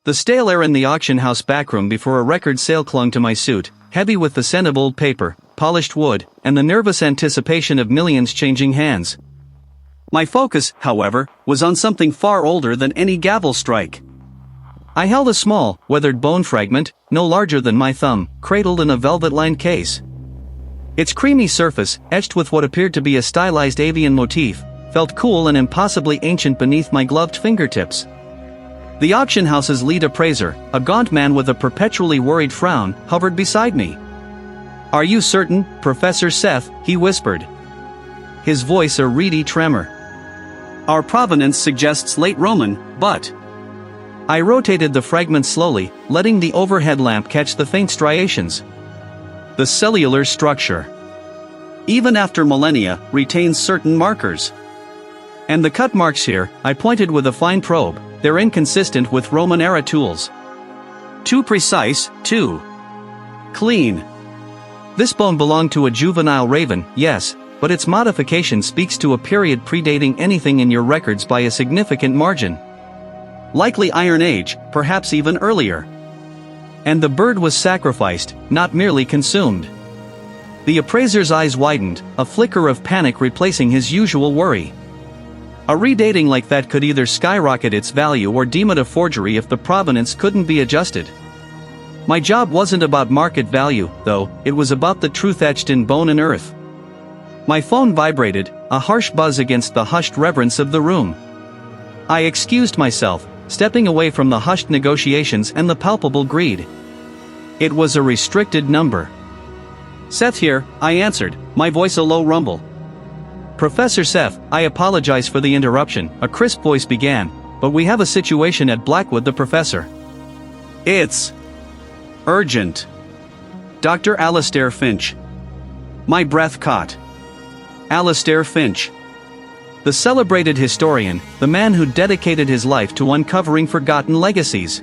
The stale air in the auction house backroom before a record sale clung to my suit, heavy with the scent of old paper, polished wood, and the nervous anticipation of millions changing hands. My focus, however, was on something far older than any gavel strike. I held a small, weathered bone fragment, no larger than my thumb, cradled in a velvet-lined case. Its creamy surface, etched with what appeared to be a stylized avian motif, felt cool and impossibly ancient beneath my gloved fingertips. The auction house's lead appraiser, a gaunt man with a perpetually worried frown, hovered beside me. "Are you certain, Professor Seth?" he whispered. His voice a reedy tremor. "Our provenance suggests late Roman, but..." I rotated the fragment slowly, letting the overhead lamp catch the faint striations. The cellular structure, even after millennia, retains certain markers. And the cut marks here, I pointed with a fine probe, they're inconsistent with Roman-era tools. Too precise, too clean. This bone belonged to a juvenile raven, yes, but its modification speaks to a period predating anything in your records by a significant margin. Likely Iron Age, perhaps even earlier. And the bird was sacrificed, not merely consumed. The appraiser's eyes widened, a flicker of panic replacing his usual worry. A redating like that could either skyrocket its value or deem it a forgery if the provenance couldn't be adjusted. My job wasn't about market value, though, it was about the truth etched in bone and earth. My phone vibrated, a harsh buzz against the hushed reverence of the room. I excused myself, stepping away from the hushed negotiations and the palpable greed. It was a restricted number. "Seth here," I answered, my voice a low rumble. "Professor Seth, I apologize for the interruption," a crisp voice began, "but we have a situation at Blackwood the Professor. It's urgent. Dr. Alistair Finch." My breath caught. Alistair Finch. The celebrated historian, the man who dedicated his life to uncovering forgotten legacies.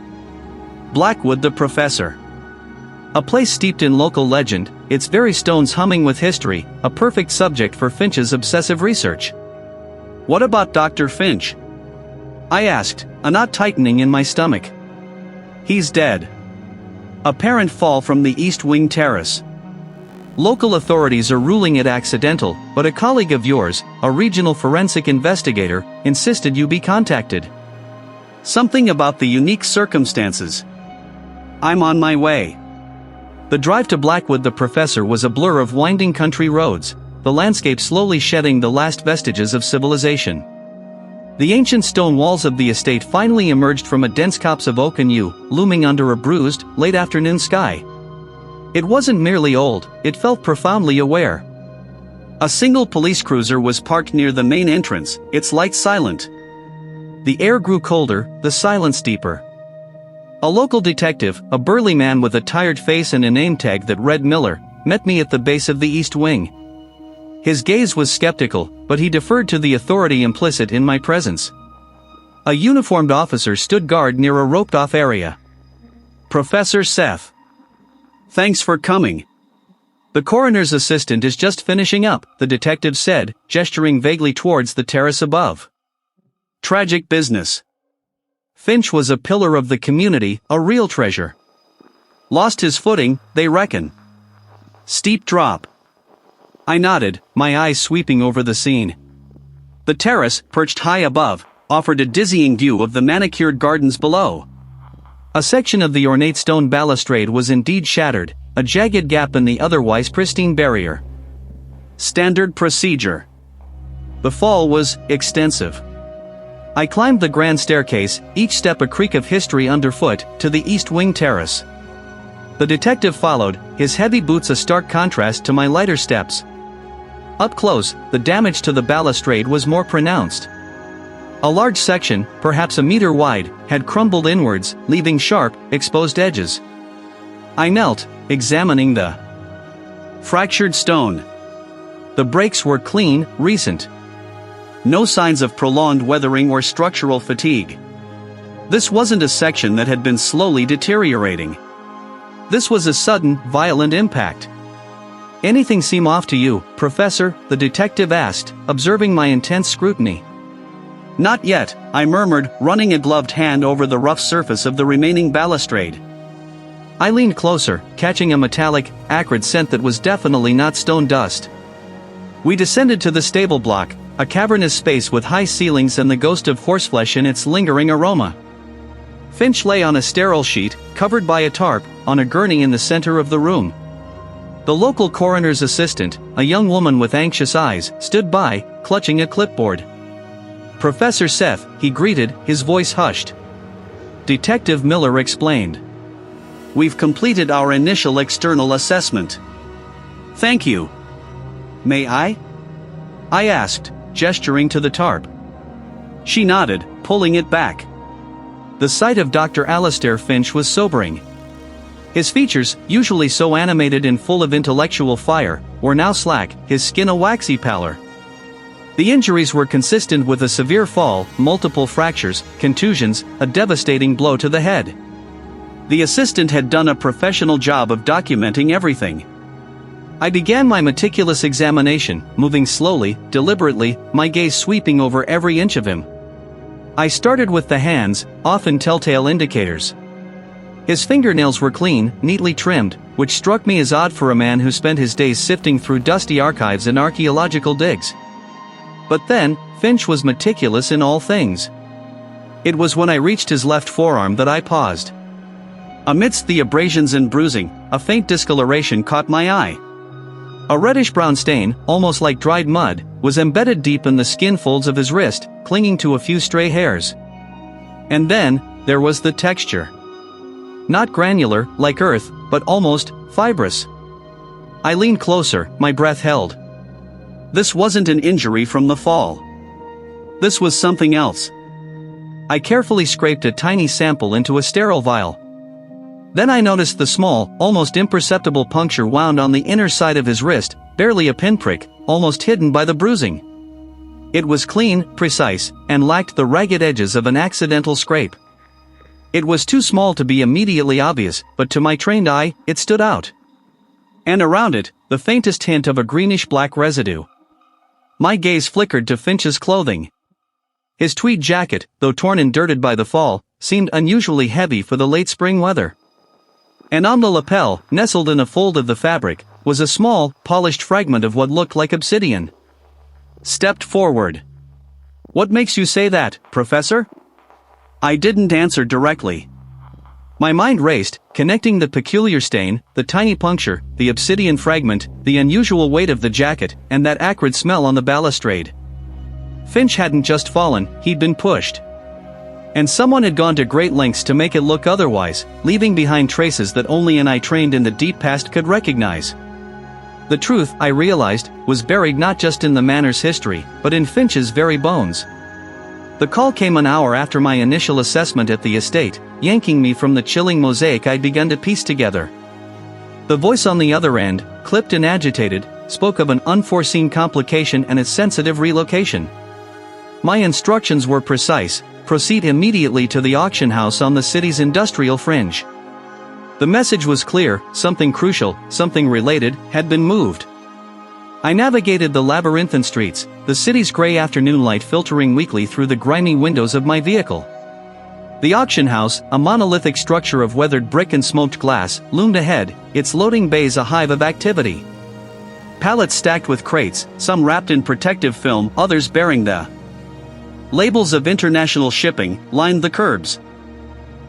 Blackwood the Professor. A place steeped in local legend, its very stones humming with history, a perfect subject for Finch's obsessive research. "What about Dr. Finch?" I asked, a knot tightening in my stomach. "He's dead. Apparent fall from the East Wing terrace. Local authorities are ruling it accidental, but a colleague of yours, a regional forensic investigator, insisted you be contacted. Something about the unique circumstances. I'm on my way." The drive to Blackwood the Professor was a blur of winding country roads, the landscape slowly shedding the last vestiges of civilization. The ancient stone walls of the estate finally emerged from a dense copse of oak and yew, looming under a bruised, late-afternoon sky. It wasn't merely old, it felt profoundly aware. A single police cruiser was parked near the main entrance, its lights silent. The air grew colder, the silence deeper. A local detective, a burly man with a tired face and a name tag that read Miller, met me at the base of the East Wing. His gaze was skeptical, but he deferred to the authority implicit in my presence. A uniformed officer stood guard near a roped-off area. "Professor Seth. Thanks for coming. The coroner's assistant is just finishing up," the detective said, gesturing vaguely towards the terrace above. "Tragic business. Finch was a pillar of the community, a real treasure. Lost his footing, they reckon. Steep drop." I nodded, my eyes sweeping over the scene. The terrace, perched high above, offered a dizzying view of the manicured gardens below. A section of the ornate stone balustrade was indeed shattered, a jagged gap in the otherwise pristine barrier. Standard procedure. The fall was extensive. I climbed the grand staircase, each step a creak of history underfoot, to the East Wing terrace. The detective followed, his heavy boots a stark contrast to my lighter steps. Up close, the damage to the balustrade was more pronounced. A large section, perhaps a meter wide, had crumbled inwards, leaving sharp, exposed edges. I knelt, examining the fractured stone. The breaks were clean, recent. No signs of prolonged weathering or structural fatigue. This wasn't a section that had been slowly deteriorating. This was a sudden, violent impact. "Anything seem off to you, Professor?" the detective asked, observing my intense scrutiny. Not yet, I murmured, running a gloved hand over the rough surface of the remaining balustrade. I leaned closer, catching a metallic, acrid scent that was definitely not stone dust. We descended to the stable block, a cavernous space with high ceilings and the ghost of horseflesh in its lingering aroma. Finch lay on a sterile sheet, covered by a tarp, on a gurney in the center of the room. The local coroner's assistant, a young woman with anxious eyes, stood by, clutching a clipboard. "Professor Seth," he greeted, his voice hushed. Detective Miller explained. "We've completed our initial external assessment." "Thank you." "May I?" I asked, gesturing to the tarp. She nodded, pulling it back. The sight of Dr. Alistair Finch was sobering. His features, usually so animated and full of intellectual fire, were now slack, his skin a waxy pallor. The injuries were consistent with a severe fall, multiple fractures, contusions, a devastating blow to the head. The assistant had done a professional job of documenting everything. I began my meticulous examination, moving slowly, deliberately, my gaze sweeping over every inch of him. I started with the hands, often telltale indicators. His fingernails were clean, neatly trimmed, which struck me as odd for a man who spent his days sifting through dusty archives and archaeological digs. But then, Finch was meticulous in all things. It was when I reached his left forearm that I paused. Amidst the abrasions and bruising, a faint discoloration caught my eye. A reddish-brown stain, almost like dried mud, was embedded deep in the skin folds of his wrist, clinging to a few stray hairs. And then, there was the texture. Not granular, like earth, but almost fibrous. I leaned closer, my breath held. This wasn't an injury from the fall. This was something else. I carefully scraped a tiny sample into a sterile vial. Then I noticed the small, almost imperceptible puncture wound on the inner side of his wrist, barely a pinprick, almost hidden by the bruising. It was clean, precise, and lacked the ragged edges of an accidental scrape. It was too small to be immediately obvious, but to my trained eye, it stood out. And around it, the faintest hint of a greenish-black residue. My gaze flickered to Finch's clothing. His tweed jacket, though torn and dirted by the fall, seemed unusually heavy for the late spring weather. And on the lapel, nestled in a fold of the fabric, was a small, polished fragment of what looked like obsidian. Stepped forward. "What makes you say that, Professor?" I didn't answer directly. My mind raced, connecting the peculiar stain, the tiny puncture, the obsidian fragment, the unusual weight of the jacket, and that acrid smell on the balustrade. Finch hadn't just fallen, he'd been pushed. And someone had gone to great lengths to make it look otherwise, leaving behind traces that only an eye trained in the deep past could recognize. The truth, I realized, was buried not just in the manor's history, but in Finch's very bones. The call came an hour after my initial assessment at the estate, yanking me from the chilling mosaic I'd begun to piece together. The voice on the other end, clipped and agitated, spoke of an unforeseen complication and its sensitive relocation. My instructions were precise: proceed immediately to the auction house on the city's industrial fringe. The message was clear: something crucial, something related, had been moved. I navigated the labyrinthine streets, the city's gray afternoon light filtering weakly through the grimy windows of my vehicle. The auction house, a monolithic structure of weathered brick and smoked glass, loomed ahead, its loading bays a hive of activity. Pallets stacked with crates, some wrapped in protective film, others bearing the labels of international shipping, lined the curbs.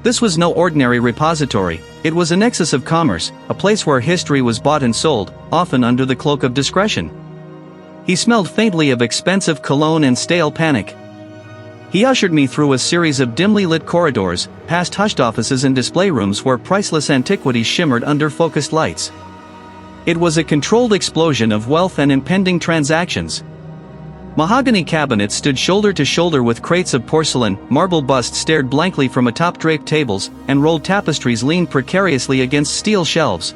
This was no ordinary repository, it was a nexus of commerce, a place where history was bought and sold, often under the cloak of discretion. He smelled faintly of expensive cologne and stale panic. He ushered me through a series of dimly lit corridors, past hushed offices and display rooms where priceless antiquities shimmered under focused lights. It was a controlled explosion of wealth and impending transactions. Mahogany cabinets stood shoulder to shoulder with crates of porcelain, marble busts stared blankly from atop draped tables, and rolled tapestries leaned precariously against steel shelves.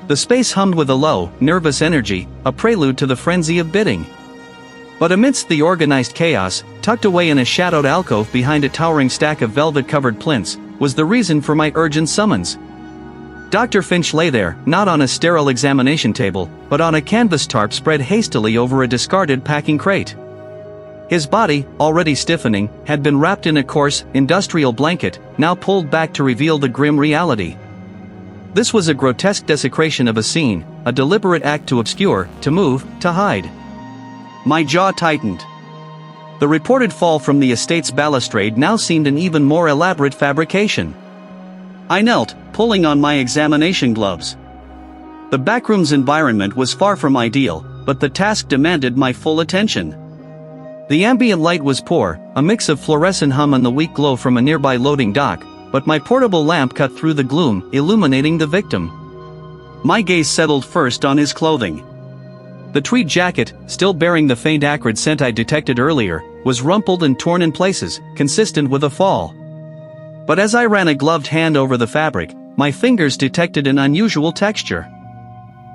The space hummed with a low, nervous energy, a prelude to the frenzy of bidding. But amidst the organized chaos, tucked away in a shadowed alcove behind a towering stack of velvet-covered plinths, was the reason for my urgent summons. Dr. Finch lay there, not on a sterile examination table, but on a canvas tarp spread hastily over a discarded packing crate. His body, already stiffening, had been wrapped in a coarse, industrial blanket, now pulled back to reveal the grim reality. This was a grotesque desecration of a scene, a deliberate act to obscure, to move, to hide. My jaw tightened. The reported fall from the estate's balustrade now seemed an even more elaborate fabrication. I knelt, pulling on my examination gloves. The backroom's environment was far from ideal, but the task demanded my full attention. The ambient light was poor, a mix of fluorescent hum and the weak glow from a nearby loading dock, but my portable lamp cut through the gloom, illuminating the victim. My gaze settled first on his clothing. The tweed jacket, still bearing the faint acrid scent I detected earlier, was rumpled and torn in places, consistent with a fall. But as I ran a gloved hand over the fabric, my fingers detected an unusual texture.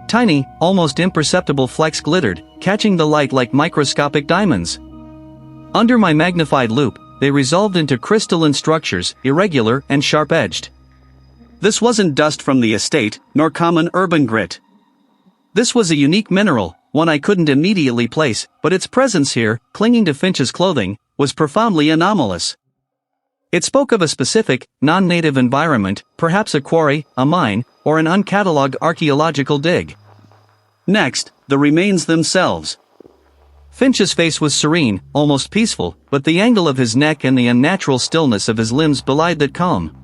Tiny, almost imperceptible flecks glittered, catching the light like microscopic diamonds. Under my magnified loupe, they resolved into crystalline structures, irregular and sharp-edged. This wasn't dust from the estate, nor common urban grit. This was a unique mineral, one I couldn't immediately place, but its presence here, clinging to Finch's clothing, was profoundly anomalous. It spoke of a specific, non-native environment, perhaps a quarry, a mine, or an uncatalogued archaeological dig. Next, the remains themselves. Finch's face was serene, almost peaceful, but the angle of his neck and the unnatural stillness of his limbs belied that calm.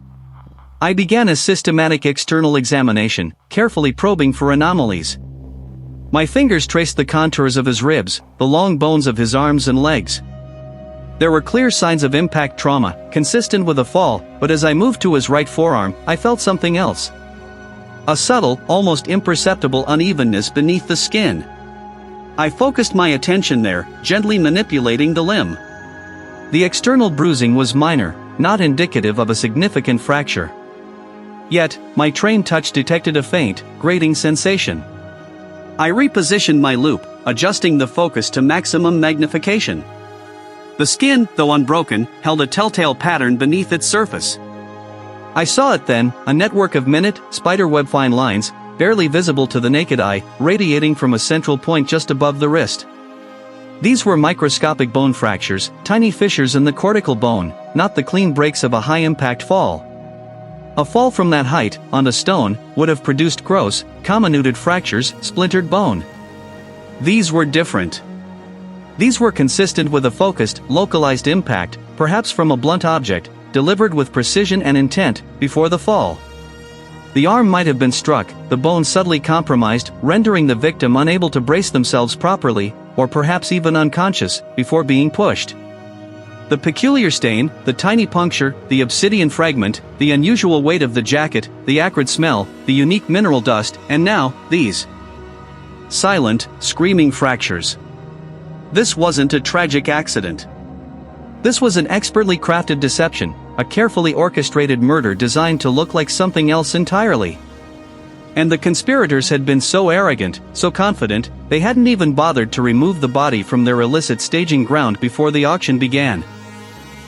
I began a systematic external examination, carefully probing for anomalies. My fingers traced the contours of his ribs, the long bones of his arms and legs. There were clear signs of impact trauma, consistent with a fall, but as I moved to his right forearm, I felt something else. A subtle, almost imperceptible unevenness beneath the skin. I focused my attention there, gently manipulating the limb. The external bruising was minor, not indicative of a significant fracture. Yet, my trained touch detected a faint, grating sensation. I repositioned my loupe, adjusting the focus to maximum magnification. The skin, though unbroken, held a telltale pattern beneath its surface. I saw it then, a network of minute, spiderweb fine lines, barely visible to the naked eye, radiating from a central point just above the wrist. These were microscopic bone fractures, tiny fissures in the cortical bone, not the clean breaks of a high-impact fall. A fall from that height, on a stone, would have produced gross, comminuted fractures, splintered bone. These were different. These were consistent with a focused, localized impact, perhaps from a blunt object, delivered with precision and intent, before the fall. The arm might have been struck, the bone subtly compromised, rendering the victim unable to brace themselves properly, or perhaps even unconscious, before being pushed. The peculiar stain, the tiny puncture, the obsidian fragment, the unusual weight of the jacket, the acrid smell, the unique mineral dust, and now, these silent, screaming fractures. This wasn't a tragic accident. This was an expertly crafted deception, a carefully orchestrated murder designed to look like something else entirely. And the conspirators had been so arrogant, so confident, they hadn't even bothered to remove the body from their illicit staging ground before the auction began.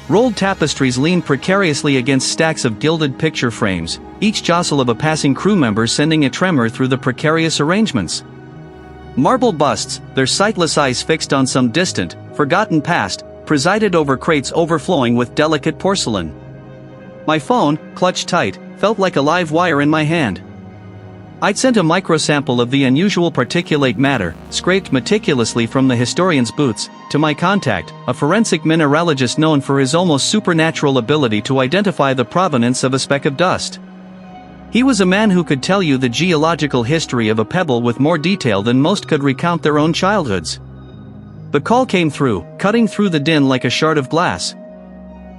Rolled tapestries leaned precariously against stacks of gilded picture frames, each jostle of a passing crew member sending a tremor through the precarious arrangements. Marble busts, their sightless eyes fixed on some distant, forgotten past, presided over crates overflowing with delicate porcelain. My phone, clutched tight, felt like a live wire in my hand. I'd sent a microsample of the unusual particulate matter, scraped meticulously from the historian's boots, to my contact, a forensic mineralogist known for his almost supernatural ability to identify the provenance of a speck of dust. He was a man who could tell you the geological history of a pebble with more detail than most could recount their own childhoods. The call came through, cutting through the din like a shard of glass.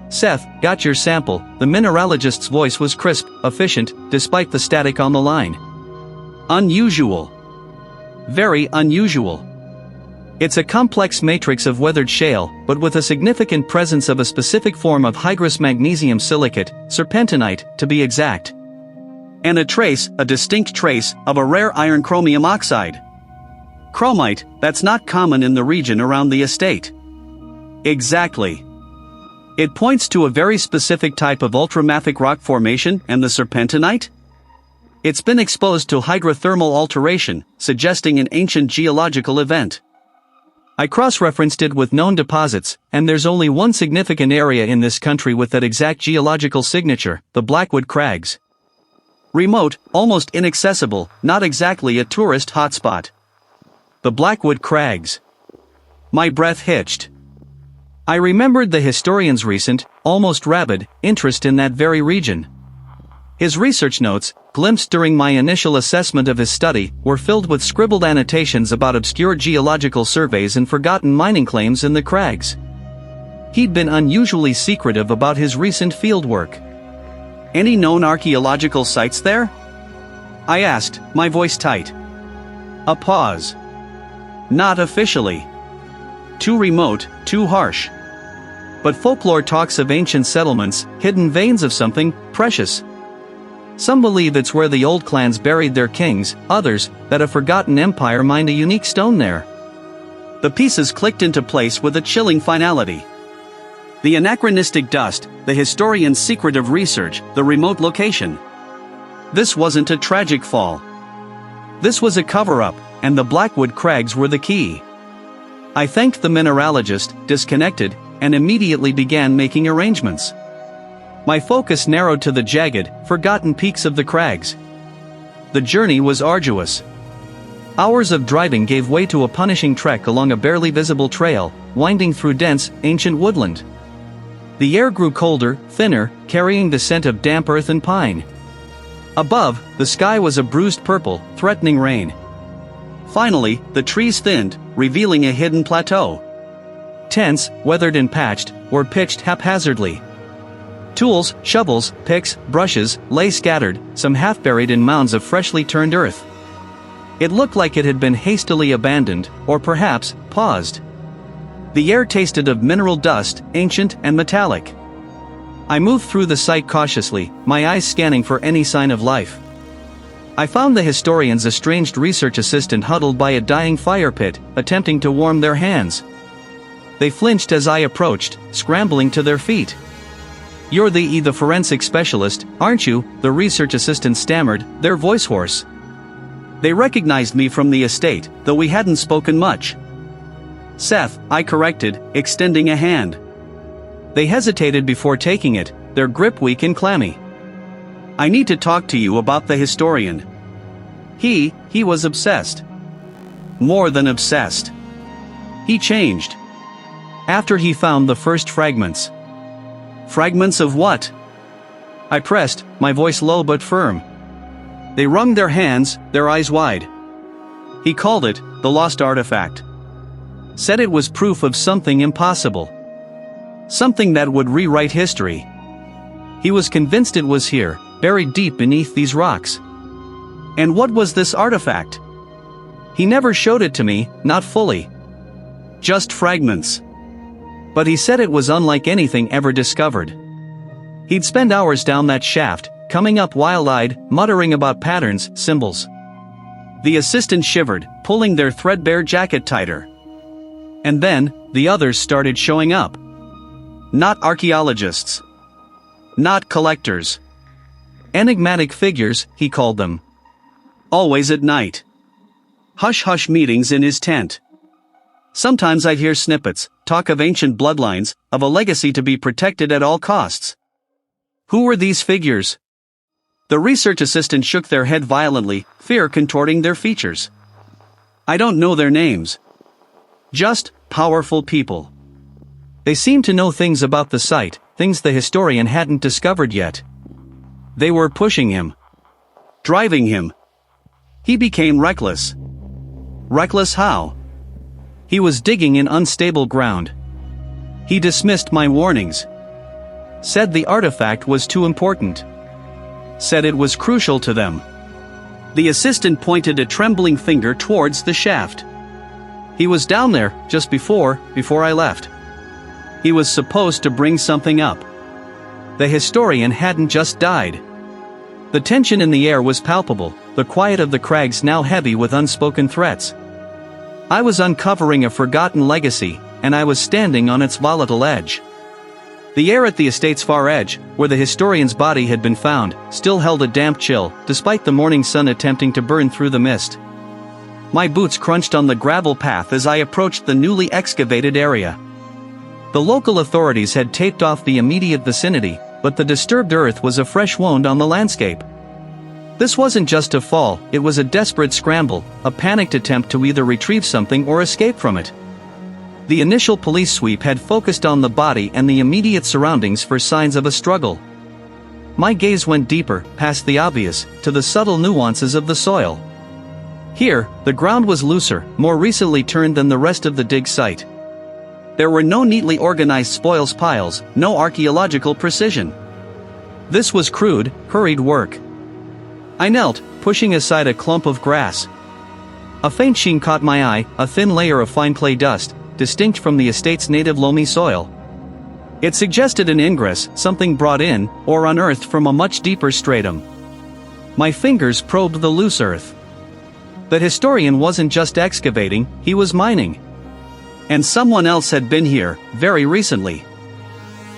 "Seth, got your sample." The mineralogist's voice was crisp, efficient, despite the static on the line. "Unusual. Very unusual. It's a complex matrix of weathered shale, but with a significant presence of a specific form of hydrous magnesium silicate, serpentinite, to be exact. And a distinct trace, of a rare iron chromium oxide. Chromite, that's not common in the region around the estate." "Exactly. It points to a very specific type of ultramafic rock formation, and the serpentinite? It's been exposed to hydrothermal alteration, suggesting an ancient geological event." I cross-referenced it with known deposits, and there's only one significant area in this country with that exact geological signature, the Blackwood Crags. Remote, almost inaccessible, not exactly a tourist hotspot. The Blackwood Crags. My breath hitched. I remembered the historian's recent, almost rabid, interest in that very region. His research notes, glimpsed during my initial assessment of his study, were filled with scribbled annotations about obscure geological surveys and forgotten mining claims in the crags. He'd been unusually secretive about his recent fieldwork. Any known archaeological sites there? I asked, my voice tight. A pause. Not officially. Too remote, too harsh. But folklore talks of ancient settlements, hidden veins of something precious. Some believe it's where the old clans buried their kings, others, that a forgotten empire mined a unique stone there. The pieces clicked into place with a chilling finality. The anachronistic dust, the historian's secretive research, the remote location. This wasn't a tragic fall. This was a cover-up, and the Blackwood Crags were the key. I thanked the mineralogist, disconnected, and immediately began making arrangements. My focus narrowed to the jagged, forgotten peaks of the crags. The journey was arduous. Hours of driving gave way to a punishing trek along a barely visible trail, winding through dense, ancient woodland. The air grew colder, thinner, carrying the scent of damp earth and pine. Above, the sky was a bruised purple, threatening rain. Finally, the trees thinned, revealing a hidden plateau. Tents, weathered and patched, were pitched haphazardly. Tools, shovels, picks, brushes, lay scattered, some half-buried in mounds of freshly turned earth. It looked like it had been hastily abandoned, or perhaps, paused. The air tasted of mineral dust, ancient and metallic. I moved through the site cautiously, my eyes scanning for any sign of life. I found the historian's estranged research assistant huddled by a dying fire pit, attempting to warm their hands. They flinched as I approached, scrambling to their feet. "You're the forensic specialist, aren't you?" the research assistant stammered, their voice hoarse. They recognized me from the estate, though we hadn't spoken much. "Seth," I corrected, extending a hand. They hesitated before taking it, their grip weak and clammy. "I need to talk to you about the historian. He was obsessed. More than obsessed. He changed. After he found the first fragments." "Fragments of what?" I pressed, my voice low but firm. They wrung their hands, their eyes wide. "He called it, the lost artifact. Said it was proof of something impossible. Something that would rewrite history. He was convinced it was here, buried deep beneath these rocks." "And what was this artifact?" "He never showed it to me, not fully. Just fragments. But he said it was unlike anything ever discovered. He'd spend hours down that shaft, coming up wild-eyed, muttering about patterns, symbols." The assistant shivered, pulling their threadbare jacket tighter. "And then, the others started showing up. Not archaeologists. Not collectors. Enigmatic figures, he called them. Always at night. Hush-hush meetings in his tent. Sometimes I'd hear snippets, talk of ancient bloodlines, of a legacy to be protected at all costs." "Who were these figures?" The research assistant shook their head violently, fear contorting their features. "I don't know their names. Just, powerful people. They seemed to know things about the site, things the historian hadn't discovered yet. They were pushing him. Driving him. He became reckless." "Reckless how?" "He was digging in unstable ground. He dismissed my warnings. Said the artifact was too important. Said it was crucial to them." The assistant pointed a trembling finger towards the shaft. "He was down there, just before I left. He was supposed to bring something up. The historian hadn't just died." The tension in the air was palpable, the quiet of the crags now heavy with unspoken threats. I was uncovering a forgotten legacy, and I was standing on its volatile edge. The air at the estate's far edge, where the historian's body had been found, still held a damp chill, despite the morning sun attempting to burn through the mist. My boots crunched on the gravel path as I approached the newly excavated area. The local authorities had taped off the immediate vicinity, but the disturbed earth was a fresh wound on the landscape. This wasn't just a fall, it was a desperate scramble, a panicked attempt to either retrieve something or escape from it. The initial police sweep had focused on the body and the immediate surroundings for signs of a struggle. My gaze went deeper, past the obvious, to the subtle nuances of the soil. Here, the ground was looser, more recently turned than the rest of the dig site. There were no neatly organized spoils piles, no archaeological precision. This was crude, hurried work. I knelt, pushing aside a clump of grass. A faint sheen caught my eye, a thin layer of fine clay dust, distinct from the estate's native loamy soil. It suggested an ingress, something brought in, or unearthed from a much deeper stratum. My fingers probed the loose earth. The historian wasn't just excavating, he was mining. And someone else had been here, very recently.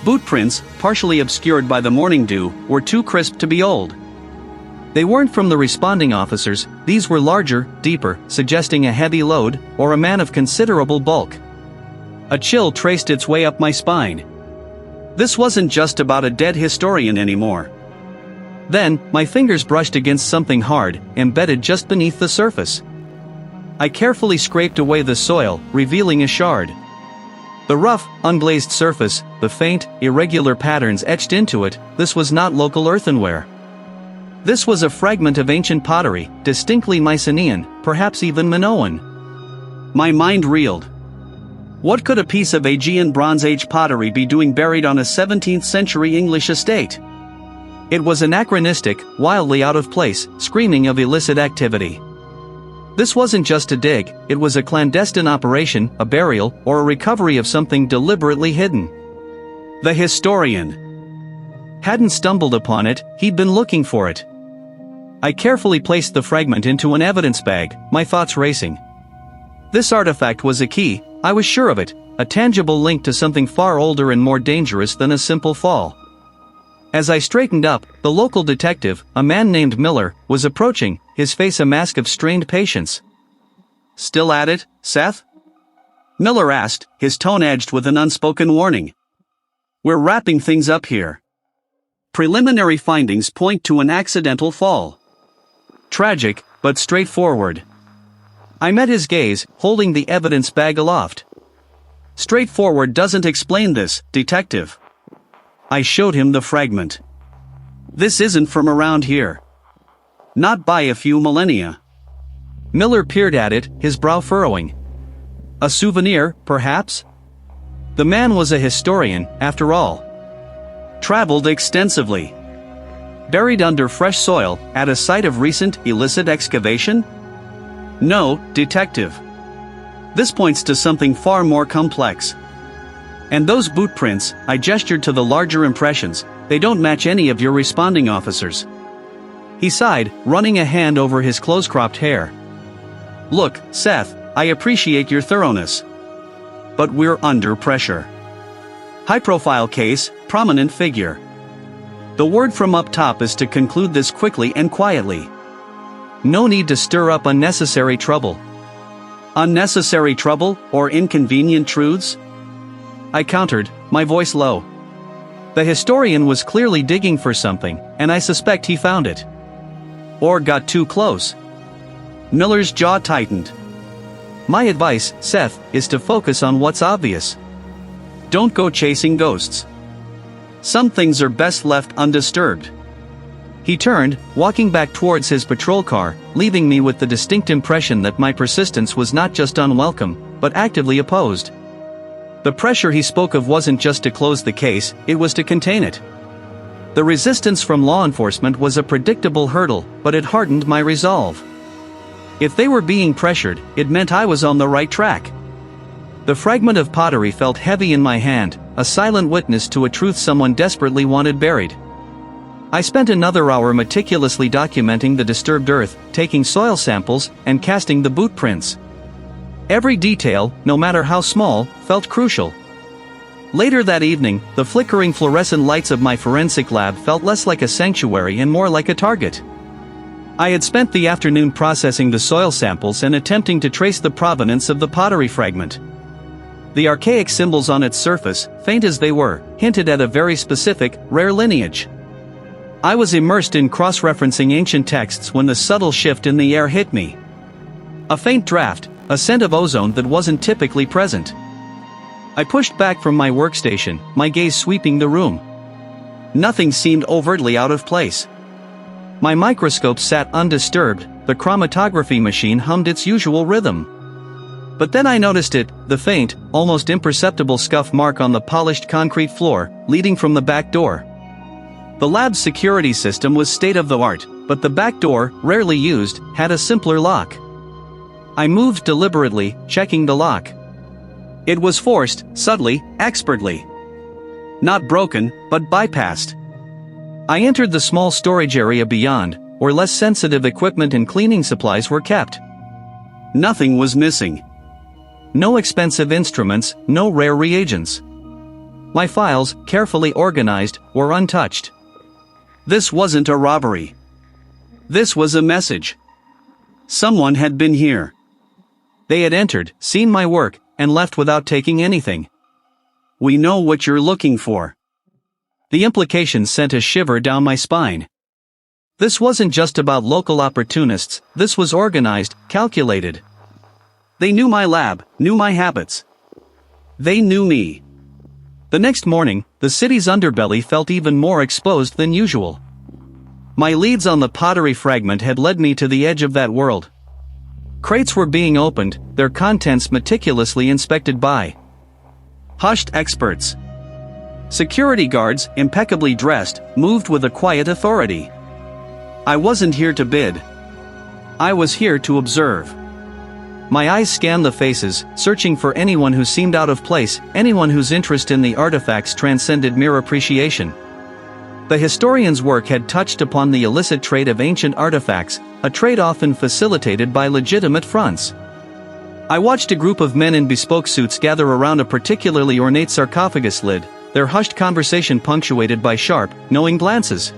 Boot prints, partially obscured by the morning dew, were too crisp to be old. They weren't from the responding officers, these were larger, deeper, suggesting a heavy load, or a man of considerable bulk. A chill traced its way up my spine. This wasn't just about a dead historian anymore. Then, my fingers brushed against something hard, embedded just beneath the surface. I carefully scraped away the soil, revealing a shard. The rough, unglazed surface, the faint, irregular patterns etched into it, this was not local earthenware. This was a fragment of ancient pottery, distinctly Mycenaean, perhaps even Minoan. My mind reeled. What could a piece of Aegean Bronze Age pottery be doing buried on a 17th century English estate? It was anachronistic, wildly out of place, screaming of illicit activity. This wasn't just a dig, it was a clandestine operation, a burial, or a recovery of something deliberately hidden. The historian hadn't stumbled upon it, he'd been looking for it. I carefully placed the fragment into an evidence bag, my thoughts racing. This artifact was a key, I was sure of it, a tangible link to something far older and more dangerous than a simple fall. As I straightened up, the local detective, a man named Miller, was approaching, his face a mask of strained patience. "Still at it, Seth?" Miller asked, his tone edged with an unspoken warning. "We're wrapping things up here. Preliminary findings point to an accidental fall. Tragic, but straightforward." I met his gaze, holding the evidence bag aloft. "Straightforward doesn't explain this, detective." I showed him the fragment. "This isn't from around here. Not by a few millennia." Miller peered at it, his brow furrowing. "A souvenir, perhaps?" The man was a historian, after all. Traveled extensively. Buried under fresh soil, at a site of recent, illicit excavation? No, detective. This points to something far more complex. And those boot prints, I gestured to the larger impressions, they don't match any of your responding officers. He sighed, running a hand over his close-cropped hair. "Look, Seth, I appreciate your thoroughness. But we're under pressure. High-profile case, prominent figure. The word from up top is to conclude this quickly and quietly. No need to stir up unnecessary trouble." "Unnecessary trouble, or inconvenient truths?" I countered, my voice low. The historian was clearly digging for something, and I suspect he found it. Or got too close. Miller's jaw tightened. "My advice, Seth, is to focus on what's obvious. Don't go chasing ghosts. Some things are best left undisturbed." He turned, walking back towards his patrol car, leaving me with the distinct impression that my persistence was not just unwelcome, but actively opposed. The pressure he spoke of wasn't just to close the case, it was to contain it. The resistance from law enforcement was a predictable hurdle, but it hardened my resolve. If they were being pressured, it meant I was on the right track. The fragment of pottery felt heavy in my hand, a silent witness to a truth someone desperately wanted buried. I spent another hour meticulously documenting the disturbed earth, taking soil samples, and casting the boot prints. Every detail, no matter how small, felt crucial. Later that evening, the flickering fluorescent lights of my forensic lab felt less like a sanctuary and more like a target. I had spent the afternoon processing the soil samples and attempting to trace the provenance of the pottery fragment. The archaic symbols on its surface, faint as they were, hinted at a very specific, rare lineage. I was immersed in cross-referencing ancient texts when the subtle shift in the air hit me. A faint draft, a scent of ozone that wasn't typically present. I pushed back from my workstation, my gaze sweeping the room. Nothing seemed overtly out of place. My microscope sat undisturbed, the chromatography machine hummed its usual rhythm. But then I noticed it, the faint, almost imperceptible scuff mark on the polished concrete floor, leading from the back door. The lab's security system was state-of-the-art, but the back door, rarely used, had a simpler lock. I moved deliberately, checking the lock. It was forced, subtly, expertly. Not broken, but bypassed. I entered the small storage area beyond, where less sensitive equipment and cleaning supplies were kept. Nothing was missing. No expensive instruments, no rare reagents. My files, carefully organized, were untouched. This wasn't a robbery. This was a message. Someone had been here. They had entered, seen my work, and left without taking anything. We know what you're looking for. The implication sent a shiver down my spine. This wasn't just about local opportunists, this was organized, calculated. They knew my lab, knew my habits. They knew me. The next morning, the city's underbelly felt even more exposed than usual. My leads on the pottery fragment had led me to the edge of that world. Crates were being opened, their contents meticulously inspected by hushed experts. Security guards, impeccably dressed, moved with a quiet authority. I wasn't here to bid. I was here to observe. My eyes scanned the faces, searching for anyone who seemed out of place, anyone whose interest in the artifacts transcended mere appreciation. The historian's work had touched upon the illicit trade of ancient artifacts, a trade often facilitated by legitimate fronts. I watched a group of men in bespoke suits gather around a particularly ornate sarcophagus lid, their hushed conversation punctuated by sharp, knowing glances.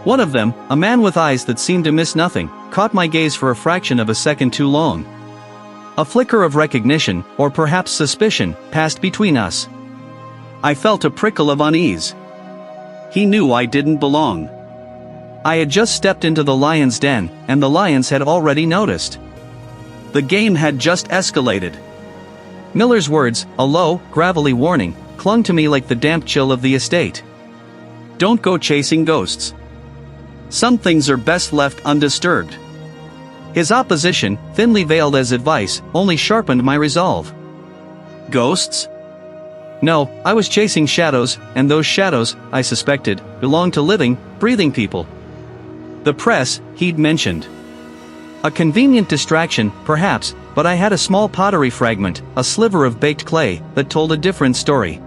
One of them, a man with eyes that seemed to miss nothing, caught my gaze for a fraction of a second too long. A flicker of recognition, or perhaps suspicion, passed between us. I felt a prickle of unease. He knew I didn't belong. I had just stepped into the lion's den, and the lions had already noticed. The game had just escalated. Miller's words, a low, gravelly warning, clung to me like the damp chill of the estate. Don't go chasing ghosts. Some things are best left undisturbed. His opposition, thinly veiled as advice, only sharpened my resolve. Ghosts? No, I was chasing shadows, and those shadows, I suspected, belonged to living, breathing people. The press, he'd mentioned. A convenient distraction, perhaps, but I had a small pottery fragment, a sliver of baked clay, that told a different story.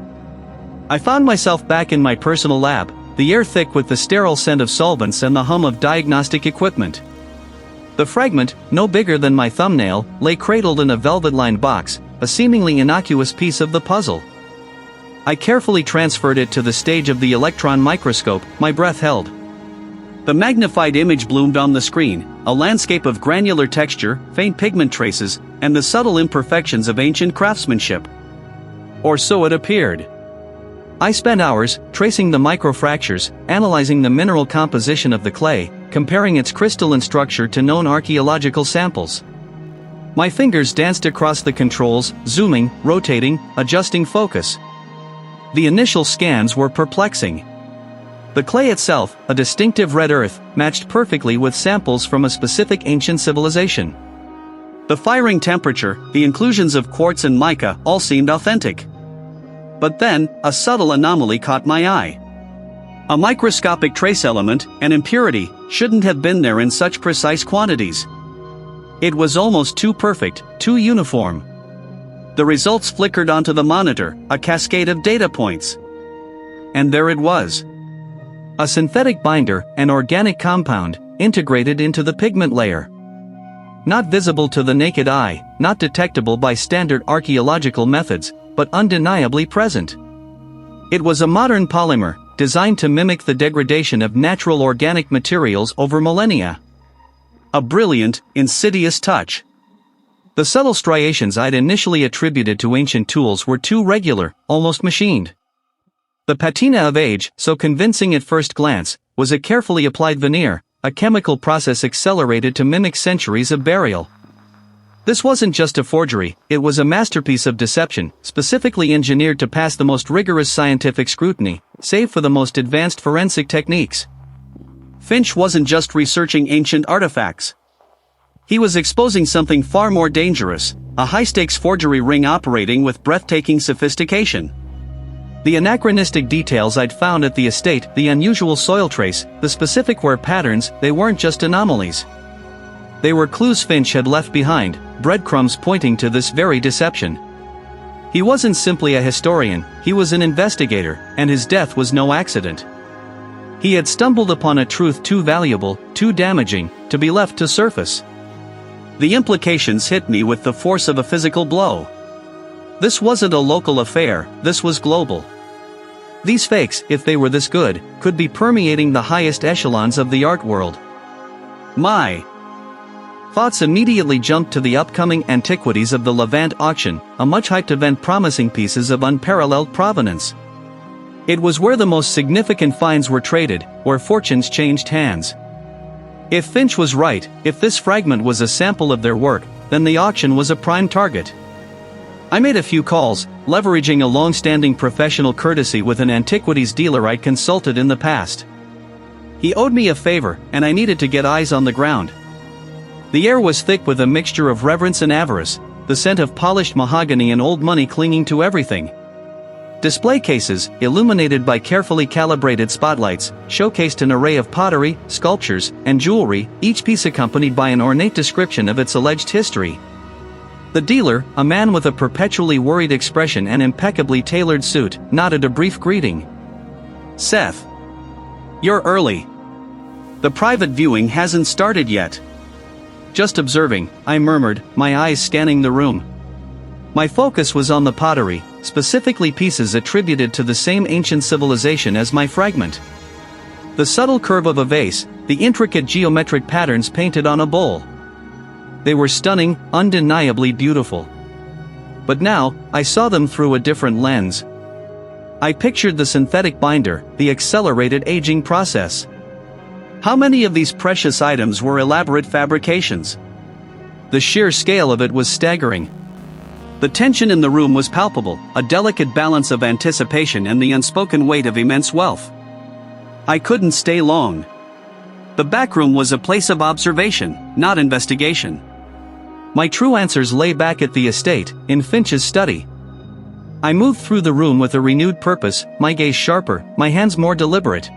I found myself back in my personal lab, the air thick with the sterile scent of solvents and the hum of diagnostic equipment. The fragment, no bigger than my thumbnail, lay cradled in a velvet-lined box, a seemingly innocuous piece of the puzzle. I carefully transferred it to the stage of the electron microscope, my breath held. The magnified image bloomed on the screen, a landscape of granular texture, faint pigment traces, and the subtle imperfections of ancient craftsmanship. Or so it appeared. I spent hours, tracing the microfractures, analyzing the mineral composition of the clay, comparing its crystalline structure to known archaeological samples. My fingers danced across the controls, zooming, rotating, adjusting focus. The initial scans were perplexing. The clay itself, a distinctive red earth, matched perfectly with samples from a specific ancient civilization. The firing temperature, the inclusions of quartz and mica, all seemed authentic. But then, a subtle anomaly caught my eye. A microscopic trace element, an impurity, shouldn't have been there in such precise quantities. It was almost too perfect, too uniform. The results flickered onto the monitor, a cascade of data points. And there it was. A synthetic binder, an organic compound, integrated into the pigment layer. Not visible to the naked eye, not detectable by standard archaeological methods, but undeniably present. It was a modern polymer, designed to mimic the degradation of natural organic materials over millennia. A brilliant, insidious touch. The subtle striations I'd initially attributed to ancient tools were too regular, almost machined. The patina of age, so convincing at first glance, was a carefully applied veneer, a chemical process accelerated to mimic centuries of burial. This wasn't just a forgery, it was a masterpiece of deception, specifically engineered to pass the most rigorous scientific scrutiny, save for the most advanced forensic techniques. Finch wasn't just researching ancient artifacts. He was exposing something far more dangerous, a high-stakes forgery ring operating with breathtaking sophistication. The anachronistic details I'd found at the estate, the unusual soil trace, the specific wear patterns, they weren't just anomalies. They were clues Finch had left behind, breadcrumbs pointing to this very deception. He wasn't simply a historian, he was an investigator, and his death was no accident. He had stumbled upon a truth too valuable, too damaging, to be left to surface. The implications hit me with the force of a physical blow. This wasn't a local affair, this was global. These fakes, if they were this good, could be permeating the highest echelons of the art world. My thoughts immediately jumped to the upcoming Antiquities of the Levant auction, a much-hyped event promising pieces of unparalleled provenance. It was where the most significant finds were traded, where fortunes changed hands. If Finch was right, if this fragment was a sample of their work, then the auction was a prime target. I made a few calls, leveraging a long-standing professional courtesy with an antiquities dealer I'd consulted in the past. He owed me a favor, and I needed to get eyes on the ground. The air was thick with a mixture of reverence and avarice, the scent of polished mahogany and old money clinging to everything. Display cases, illuminated by carefully calibrated spotlights, showcased an array of pottery, sculptures, and jewelry, each piece accompanied by an ornate description of its alleged history. The dealer, a man with a perpetually worried expression and impeccably tailored suit, nodded a brief greeting. "Seth. You're early. The private viewing hasn't started yet." "Just observing," I murmured, my eyes scanning the room. My focus was on the pottery, specifically pieces attributed to the same ancient civilization as my fragment. The subtle curve of a vase, the intricate geometric patterns painted on a bowl. They were stunning, undeniably beautiful. But now, I saw them through a different lens. I pictured the synthetic binder, the accelerated aging process. How many of these precious items were elaborate fabrications? The sheer scale of it was staggering. The tension in the room was palpable, a delicate balance of anticipation and the unspoken weight of immense wealth. I couldn't stay long. The back room was a place of observation, not investigation. My true answers lay back at the estate, in Finch's study. I moved through the room with a renewed purpose, my gaze sharper, my hands more deliberate.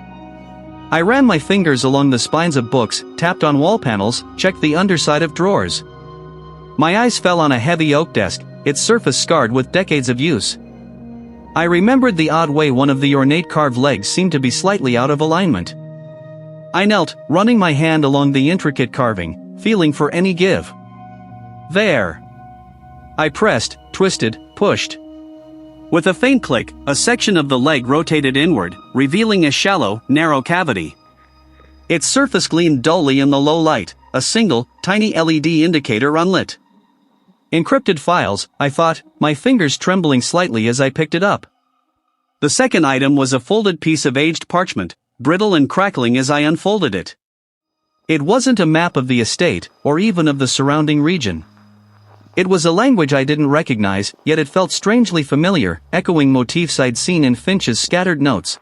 I ran my fingers along the spines of books, tapped on wall panels, checked the underside of drawers. My eyes fell on a heavy oak desk, its surface scarred with decades of use. I remembered the odd way one of the ornate carved legs seemed to be slightly out of alignment. I knelt, running my hand along the intricate carving, feeling for any give. There. I pressed, twisted, pushed. With a faint click, a section of the leg rotated inward, revealing a shallow, narrow cavity. Its surface gleamed dully in the low light, a single, tiny LED indicator unlit. Encrypted files, I thought, my fingers trembling slightly as I picked it up. The second item was a folded piece of aged parchment, brittle and crackling as I unfolded it. It wasn't a map of the estate, or even of the surrounding region. It was a language I didn't recognize, yet it felt strangely familiar, echoing motifs I'd seen in Finch's scattered notes.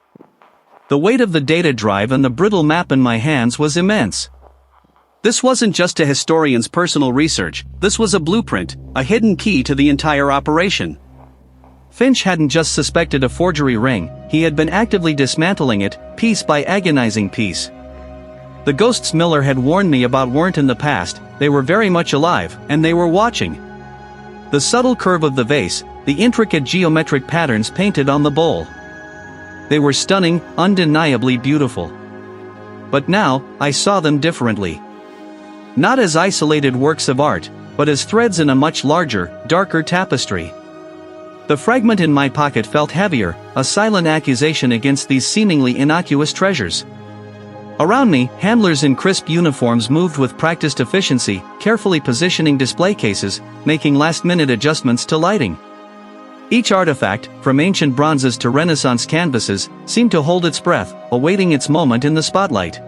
The weight of the data drive and the brittle map in my hands was immense. This wasn't just a historian's personal research, this was a blueprint, a hidden key to the entire operation. Finch hadn't just suspected a forgery ring, he had been actively dismantling it, piece by agonizing piece. The ghosts Miller had warned me about weren't in the past, they were very much alive, and they were watching. The subtle curve of the vase, the intricate geometric patterns painted on the bowl. They were stunning, undeniably beautiful. But now, I saw them differently. Not as isolated works of art, but as threads in a much larger, darker tapestry. The fragment in my pocket felt heavier, a silent accusation against these seemingly innocuous treasures. Around me, handlers in crisp uniforms moved with practiced efficiency, carefully positioning display cases, making last-minute adjustments to lighting. Each artifact, from ancient bronzes to Renaissance canvases, seemed to hold its breath, awaiting its moment in the spotlight.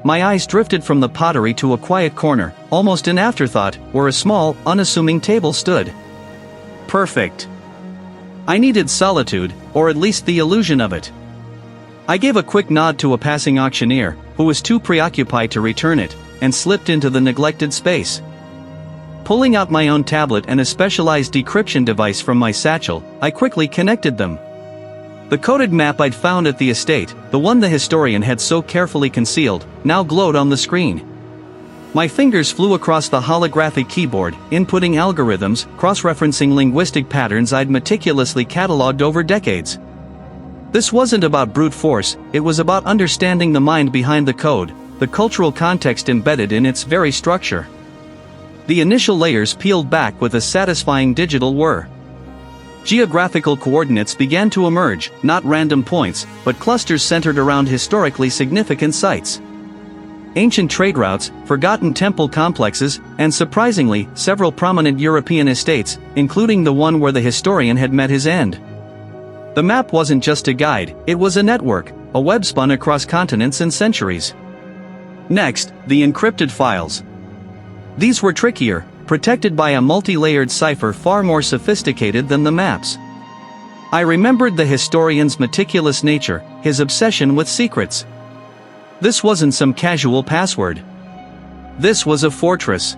My eyes drifted from the pottery to a quiet corner, almost an afterthought, where a small, unassuming table stood. Perfect. I needed solitude, or at least the illusion of it. I gave a quick nod to a passing auctioneer, who was too preoccupied to return it, and slipped into the neglected space. Pulling out my own tablet and a specialized decryption device from my satchel, I quickly connected them. The coded map I'd found at the estate, the one the historian had so carefully concealed, now glowed on the screen. My fingers flew across the holographic keyboard, inputting algorithms, cross-referencing linguistic patterns I'd meticulously cataloged over decades. This wasn't about brute force, it was about understanding the mind behind the code, the cultural context embedded in its very structure. The initial layers peeled back with a satisfying digital whir. Geographical coordinates began to emerge, not random points, but clusters centered around historically significant sites. Ancient trade routes, forgotten temple complexes, and surprisingly, several prominent European estates, including the one where the historian had met his end. The map wasn't just a guide, it was a network, a web spun across continents and centuries. Next, the encrypted files. These were trickier, protected by a multi-layered cipher far more sophisticated than the maps. I remembered the historian's meticulous nature, his obsession with secrets. This wasn't some casual password. This was a fortress.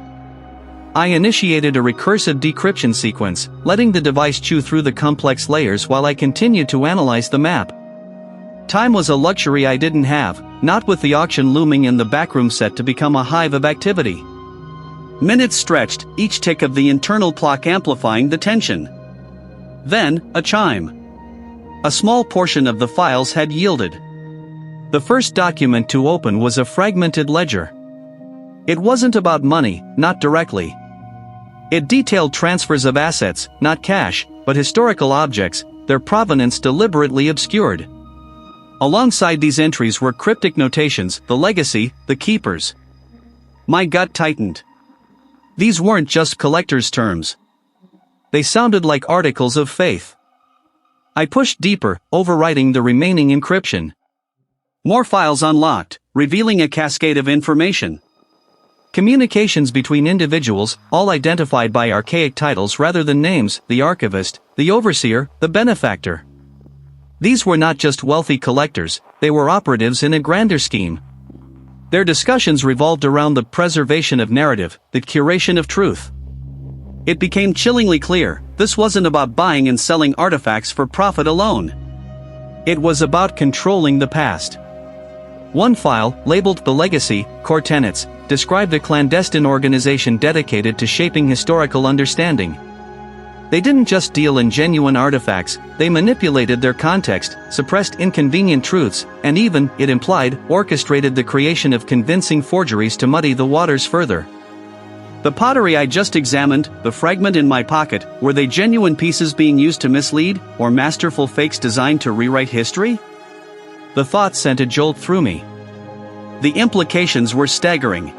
I initiated a recursive decryption sequence, letting the device chew through the complex layers while I continued to analyze the map. Time was a luxury I didn't have, not with the auction looming in the backroom set to become a hive of activity. Minutes stretched, each tick of the internal clock amplifying the tension. Then, a chime. A small portion of the files had yielded. The first document to open was a fragmented ledger. It wasn't about money, not directly. It detailed transfers of assets, not cash, but historical objects, their provenance deliberately obscured. Alongside these entries were cryptic notations, the legacy, the keepers. My gut tightened. These weren't just collector's terms. They sounded like articles of faith. I pushed deeper, overwriting the remaining encryption. More files unlocked, revealing a cascade of information. Communications between individuals, all identified by archaic titles rather than names, the archivist, the overseer, the benefactor. These were not just wealthy collectors, they were operatives in a grander scheme. Their discussions revolved around the preservation of narrative, the curation of truth. It became chillingly clear, this wasn't about buying and selling artifacts for profit alone. It was about controlling the past. One file, labeled The Legacy, Core Tenets, described a clandestine organization dedicated to shaping historical understanding. They didn't just deal in genuine artifacts, they manipulated their context, suppressed inconvenient truths, and even, it implied, orchestrated the creation of convincing forgeries to muddy the waters further. The pottery I just examined, the fragment in my pocket, were they genuine pieces being used to mislead, or masterful fakes designed to rewrite history? The thought sent a jolt through me. The implications were staggering.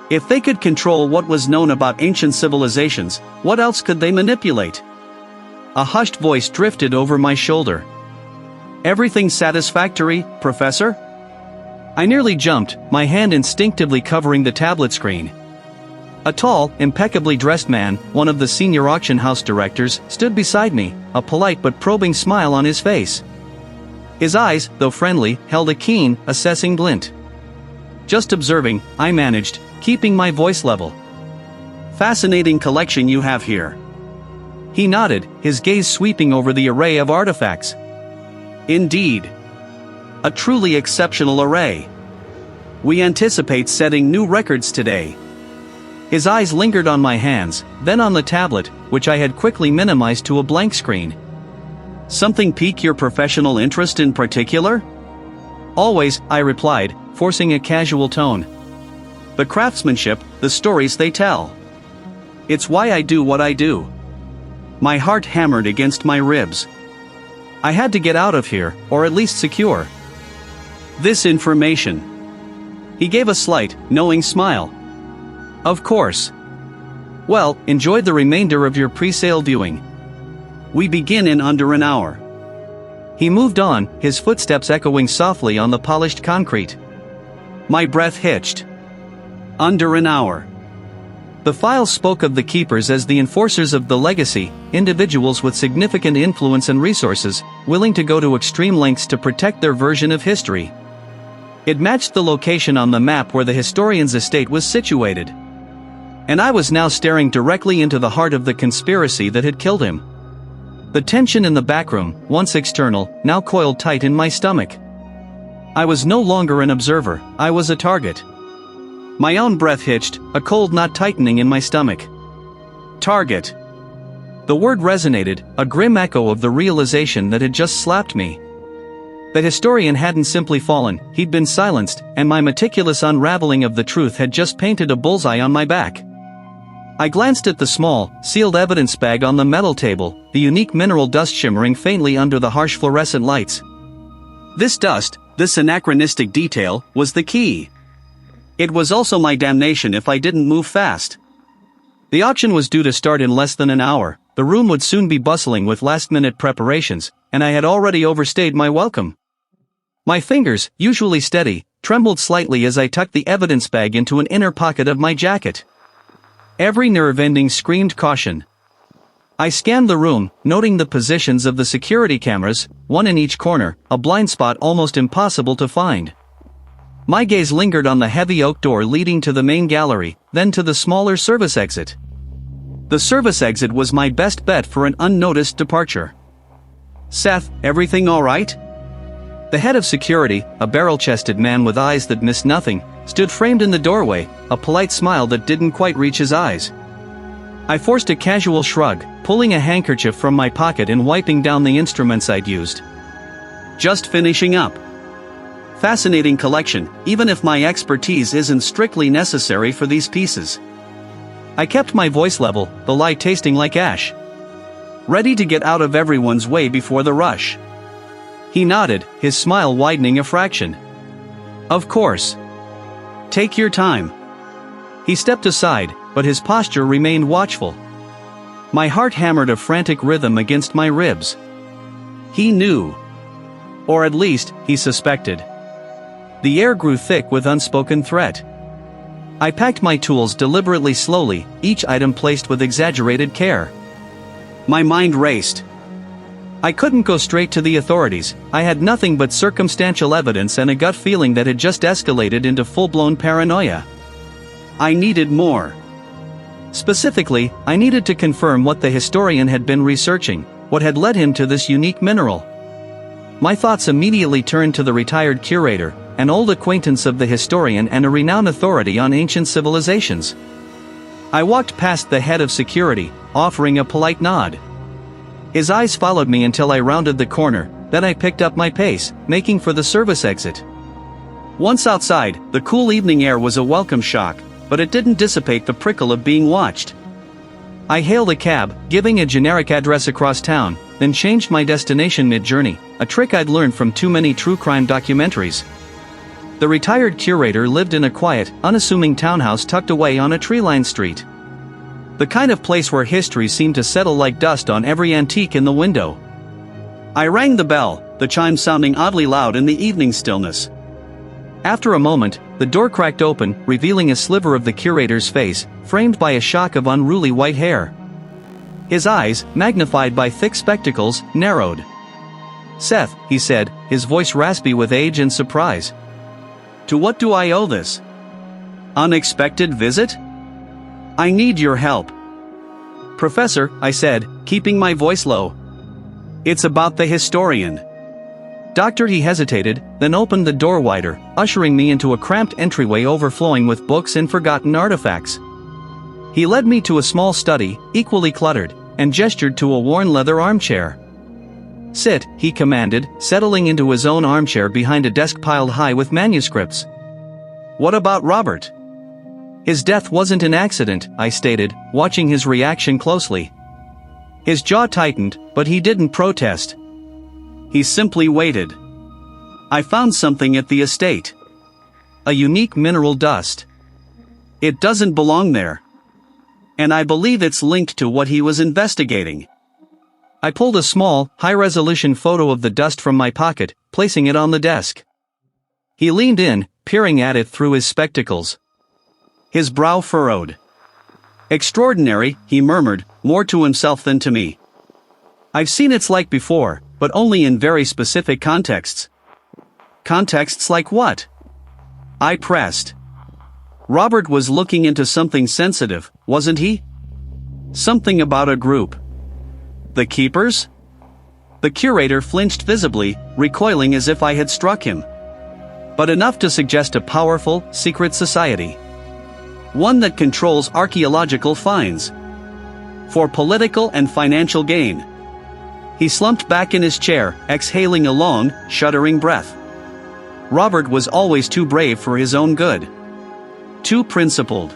If they could control what was known about ancient civilizations, what else could they manipulate? A hushed voice drifted over my shoulder. Everything satisfactory, Professor? I nearly jumped, my hand instinctively covering the tablet screen. A tall, impeccably dressed man, one of the senior auction house directors, stood beside me, a polite but probing smile on his face. His eyes, though friendly, held a keen, assessing glint. Just observing, I managed, keeping my voice level. Fascinating collection you have here. He nodded, his gaze sweeping over the array of artifacts. Indeed. A truly exceptional array. We anticipate setting new records today. His eyes lingered on my hands, then on the tablet, which I had quickly minimized to a blank screen. Something pique your professional interest in particular? Always, I replied, forcing a casual tone. The craftsmanship, the stories they tell. It's why I do what I do. My heart hammered against my ribs. I had to get out of here, or at least secure. this information?" He gave a slight, knowing smile. "Of course. Well, enjoy the remainder of your pre-sale viewing. We begin in under an hour." He moved on, his footsteps echoing softly on the polished concrete. My breath hitched. Under an hour. The file spoke of the keepers as the enforcers of the legacy, individuals with significant influence and resources, willing to go to extreme lengths to protect their version of history. It matched the location on the map where the historian's estate was situated. And I was now staring directly into the heart of the conspiracy that had killed him. The tension in the backroom, once external, now coiled tight in my stomach. I was no longer an observer, I was a target. My own breath hitched, a cold knot tightening in my stomach. Target. The word resonated, a grim echo of the realization that had just slapped me. The historian hadn't simply fallen, he'd been silenced, and my meticulous unraveling of the truth had just painted a bullseye on my back. I glanced at the small, sealed evidence bag on the metal table, the unique mineral dust shimmering faintly under the harsh fluorescent lights. This dust, this anachronistic detail, was the key. It was also my damnation if I didn't move fast. The auction was due to start in less than an hour, the room would soon be bustling with last-minute preparations, and I had already overstayed my welcome. My fingers, usually steady, trembled slightly as I tucked the evidence bag into an inner pocket of my jacket. Every nerve ending screamed caution. I scanned the room, noting the positions of the security cameras, one in each corner, a blind spot almost impossible to find. My gaze lingered on the heavy oak door leading to the main gallery, then to the smaller service exit. The service exit was my best bet for an unnoticed departure. "Seth, everything all right?" The head of security, a barrel-chested man with eyes that missed nothing, stood framed in the doorway, a polite smile that didn't quite reach his eyes. I forced a casual shrug, pulling a handkerchief from my pocket and wiping down the instruments I'd used. "Just finishing up. Fascinating collection, even if my expertise isn't strictly necessary for these pieces." I kept my voice level, the lie tasting like ash. "Ready to get out of everyone's way before the rush." He nodded, his smile widening a fraction. "Of course. Take your time." He stepped aside, but his posture remained watchful. My heart hammered a frantic rhythm against my ribs. He knew. Or at least, he suspected. The air grew thick with unspoken threat. I packed my tools deliberately slowly, each item placed with exaggerated care. My mind raced. I couldn't go straight to the authorities, I had nothing but circumstantial evidence and a gut feeling that had just escalated into full-blown paranoia. I needed more. Specifically, I needed to confirm what the historian had been researching, what had led him to this unique mineral. My thoughts immediately turned to the retired curator, an old acquaintance of the historian and a renowned authority on ancient civilizations. I walked past the head of security, offering a polite nod. His eyes followed me until I rounded the corner, then I picked up my pace, making for the service exit. Once outside, the cool evening air was a welcome shock, but it didn't dissipate the prickle of being watched. I hailed a cab, giving a generic address across town, then changed my destination mid-journey, a trick I'd learned from too many true crime documentaries. The retired curator lived in a quiet, unassuming townhouse tucked away on a tree-lined street. The kind of place where history seemed to settle like dust on every antique in the window. I rang the bell, the chime sounding oddly loud in the evening stillness. After a moment, the door cracked open, revealing a sliver of the curator's face, framed by a shock of unruly white hair. His eyes, magnified by thick spectacles, narrowed. "Seth," he said, his voice raspy with age and surprise. "To what do I owe this unexpected visit? I need your help." "Professor," I said, keeping my voice low. "It's about the historian." "Doctor," he hesitated, then opened the door wider, ushering me into a cramped entryway overflowing with books and forgotten artifacts. He led me to a small study, equally cluttered, and gestured to a worn leather armchair. "Sit," he commanded, settling into his own armchair behind a desk piled high with manuscripts. "What about Robert?" "His death wasn't an accident," I stated, watching his reaction closely. His jaw tightened, but he didn't protest. He simply waited. I found something at the estate. A unique mineral dust. It doesn't belong there. And I believe it's linked to what he was investigating. I pulled a small, high-resolution photo of the dust from my pocket, placing it on the desk. He leaned in, peering at it through his spectacles. His brow furrowed. "Extraordinary," he murmured, more to himself than to me. "I've seen its like before, but only in very specific contexts." "Contexts like what?" I pressed. Robert was looking into something sensitive, wasn't he? Something about a group. The Keepers? The curator flinched visibly, recoiling as if I had struck him. But enough to suggest a powerful, secret society. One that controls archaeological finds. For political and financial gain. He slumped back in his chair, exhaling a long, shuddering breath. Robert was always too brave for his own good. Too principled.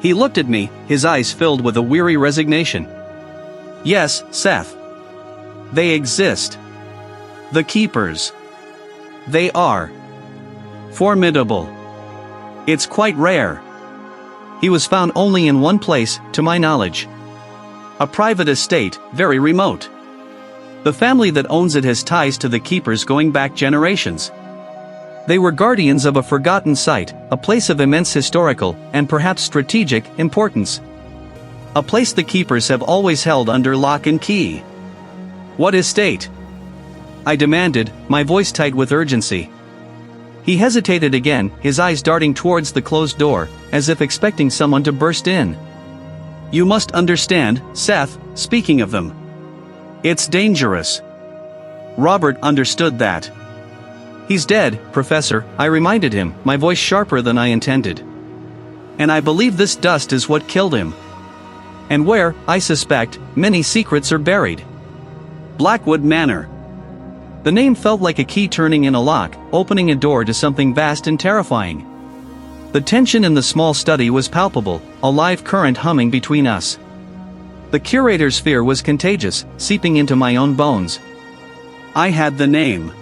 He looked at me, his eyes filled with a weary resignation. "Yes, Seth. They exist. The Keepers. They are formidable. It's quite rare. He was found only in one place, to my knowledge. A private estate, very remote. The family that owns it has ties to the Keepers going back generations. They were guardians of a forgotten site, a place of immense historical, and perhaps strategic, importance. A place the Keepers have always held under lock and key." "What estate?" I demanded, my voice tight with urgency. He hesitated again, his eyes darting towards the closed door, as if expecting someone to burst in. "You must understand, Seth, speaking of them. It's dangerous." Robert understood that. "He's dead, Professor," I reminded him, my voice sharper than I intended. "And I believe this dust is what killed him. And where, I suspect, many secrets are buried. Blackwood Manor." The name felt like a key turning in a lock, opening a door to something vast and terrifying. The tension in the small study was palpable, a live current humming between us. The curator's fear was contagious, seeping into my own bones. I had the name.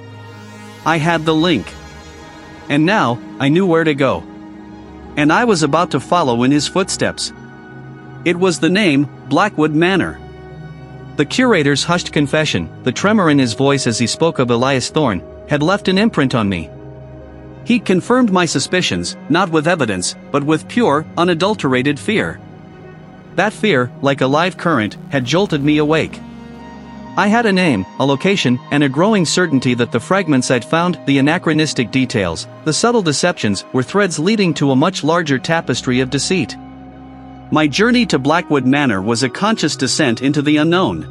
I had the link. And now, I knew where to go. And I was about to follow in his footsteps. It was the name, Blackwood Manor. The curator's hushed confession, the tremor in his voice as he spoke of Elias Thorne, had left an imprint on me. He'd confirmed my suspicions, not with evidence, but with pure, unadulterated fear. That fear, like a live current, had jolted me awake. I had a name, a location, and a growing certainty that the fragments I'd found, the anachronistic details, the subtle deceptions, were threads leading to a much larger tapestry of deceit. My journey to Blackwood Manor was a conscious descent into the unknown.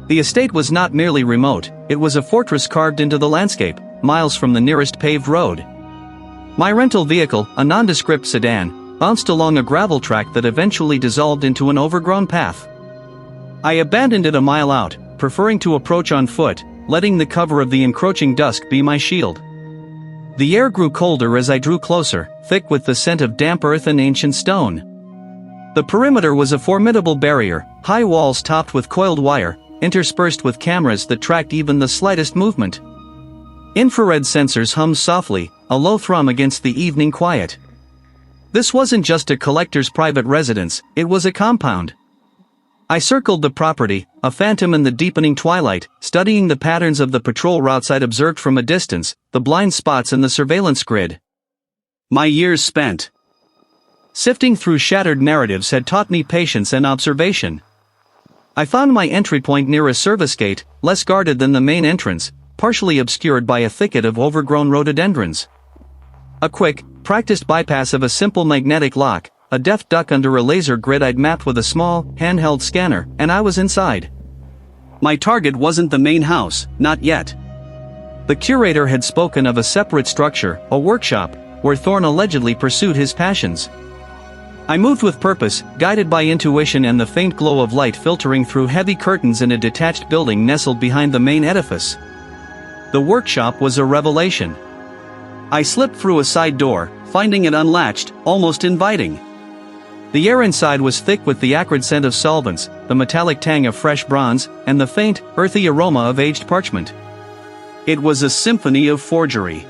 The estate was not merely remote, it was a fortress carved into the landscape, miles from the nearest paved road. My rental vehicle, a nondescript sedan, bounced along a gravel track that eventually dissolved into an overgrown path. I abandoned it a mile out, preferring to approach on foot, letting the cover of the encroaching dusk be my shield. The air grew colder as I drew closer, thick with the scent of damp earth and ancient stone. The perimeter was a formidable barrier, high walls topped with coiled wire, interspersed with cameras that tracked even the slightest movement. Infrared sensors hummed softly, a low thrum against the evening quiet. This wasn't just a collector's private residence, it was a compound. I circled the property, a phantom in the deepening twilight, studying the patterns of the patrol routes I'd observed from a distance, the blind spots in the surveillance grid. My years spent sifting through shattered narratives had taught me patience and observation. I found my entry point near a service gate, less guarded than the main entrance, partially obscured by a thicket of overgrown rhododendrons. A quick, practiced bypass of a simple magnetic lock, a deft duck under a laser grid I'd mapped with a small, handheld scanner, and I was inside. My target wasn't the main house, not yet. The curator had spoken of a separate structure, a workshop, where Thorne allegedly pursued his passions. I moved with purpose, guided by intuition and the faint glow of light filtering through heavy curtains in a detached building nestled behind the main edifice. The workshop was a revelation. I slipped through a side door, finding it unlatched, almost inviting. The air inside was thick with the acrid scent of solvents, the metallic tang of fresh bronze, and the faint, earthy aroma of aged parchment. It was a symphony of forgery.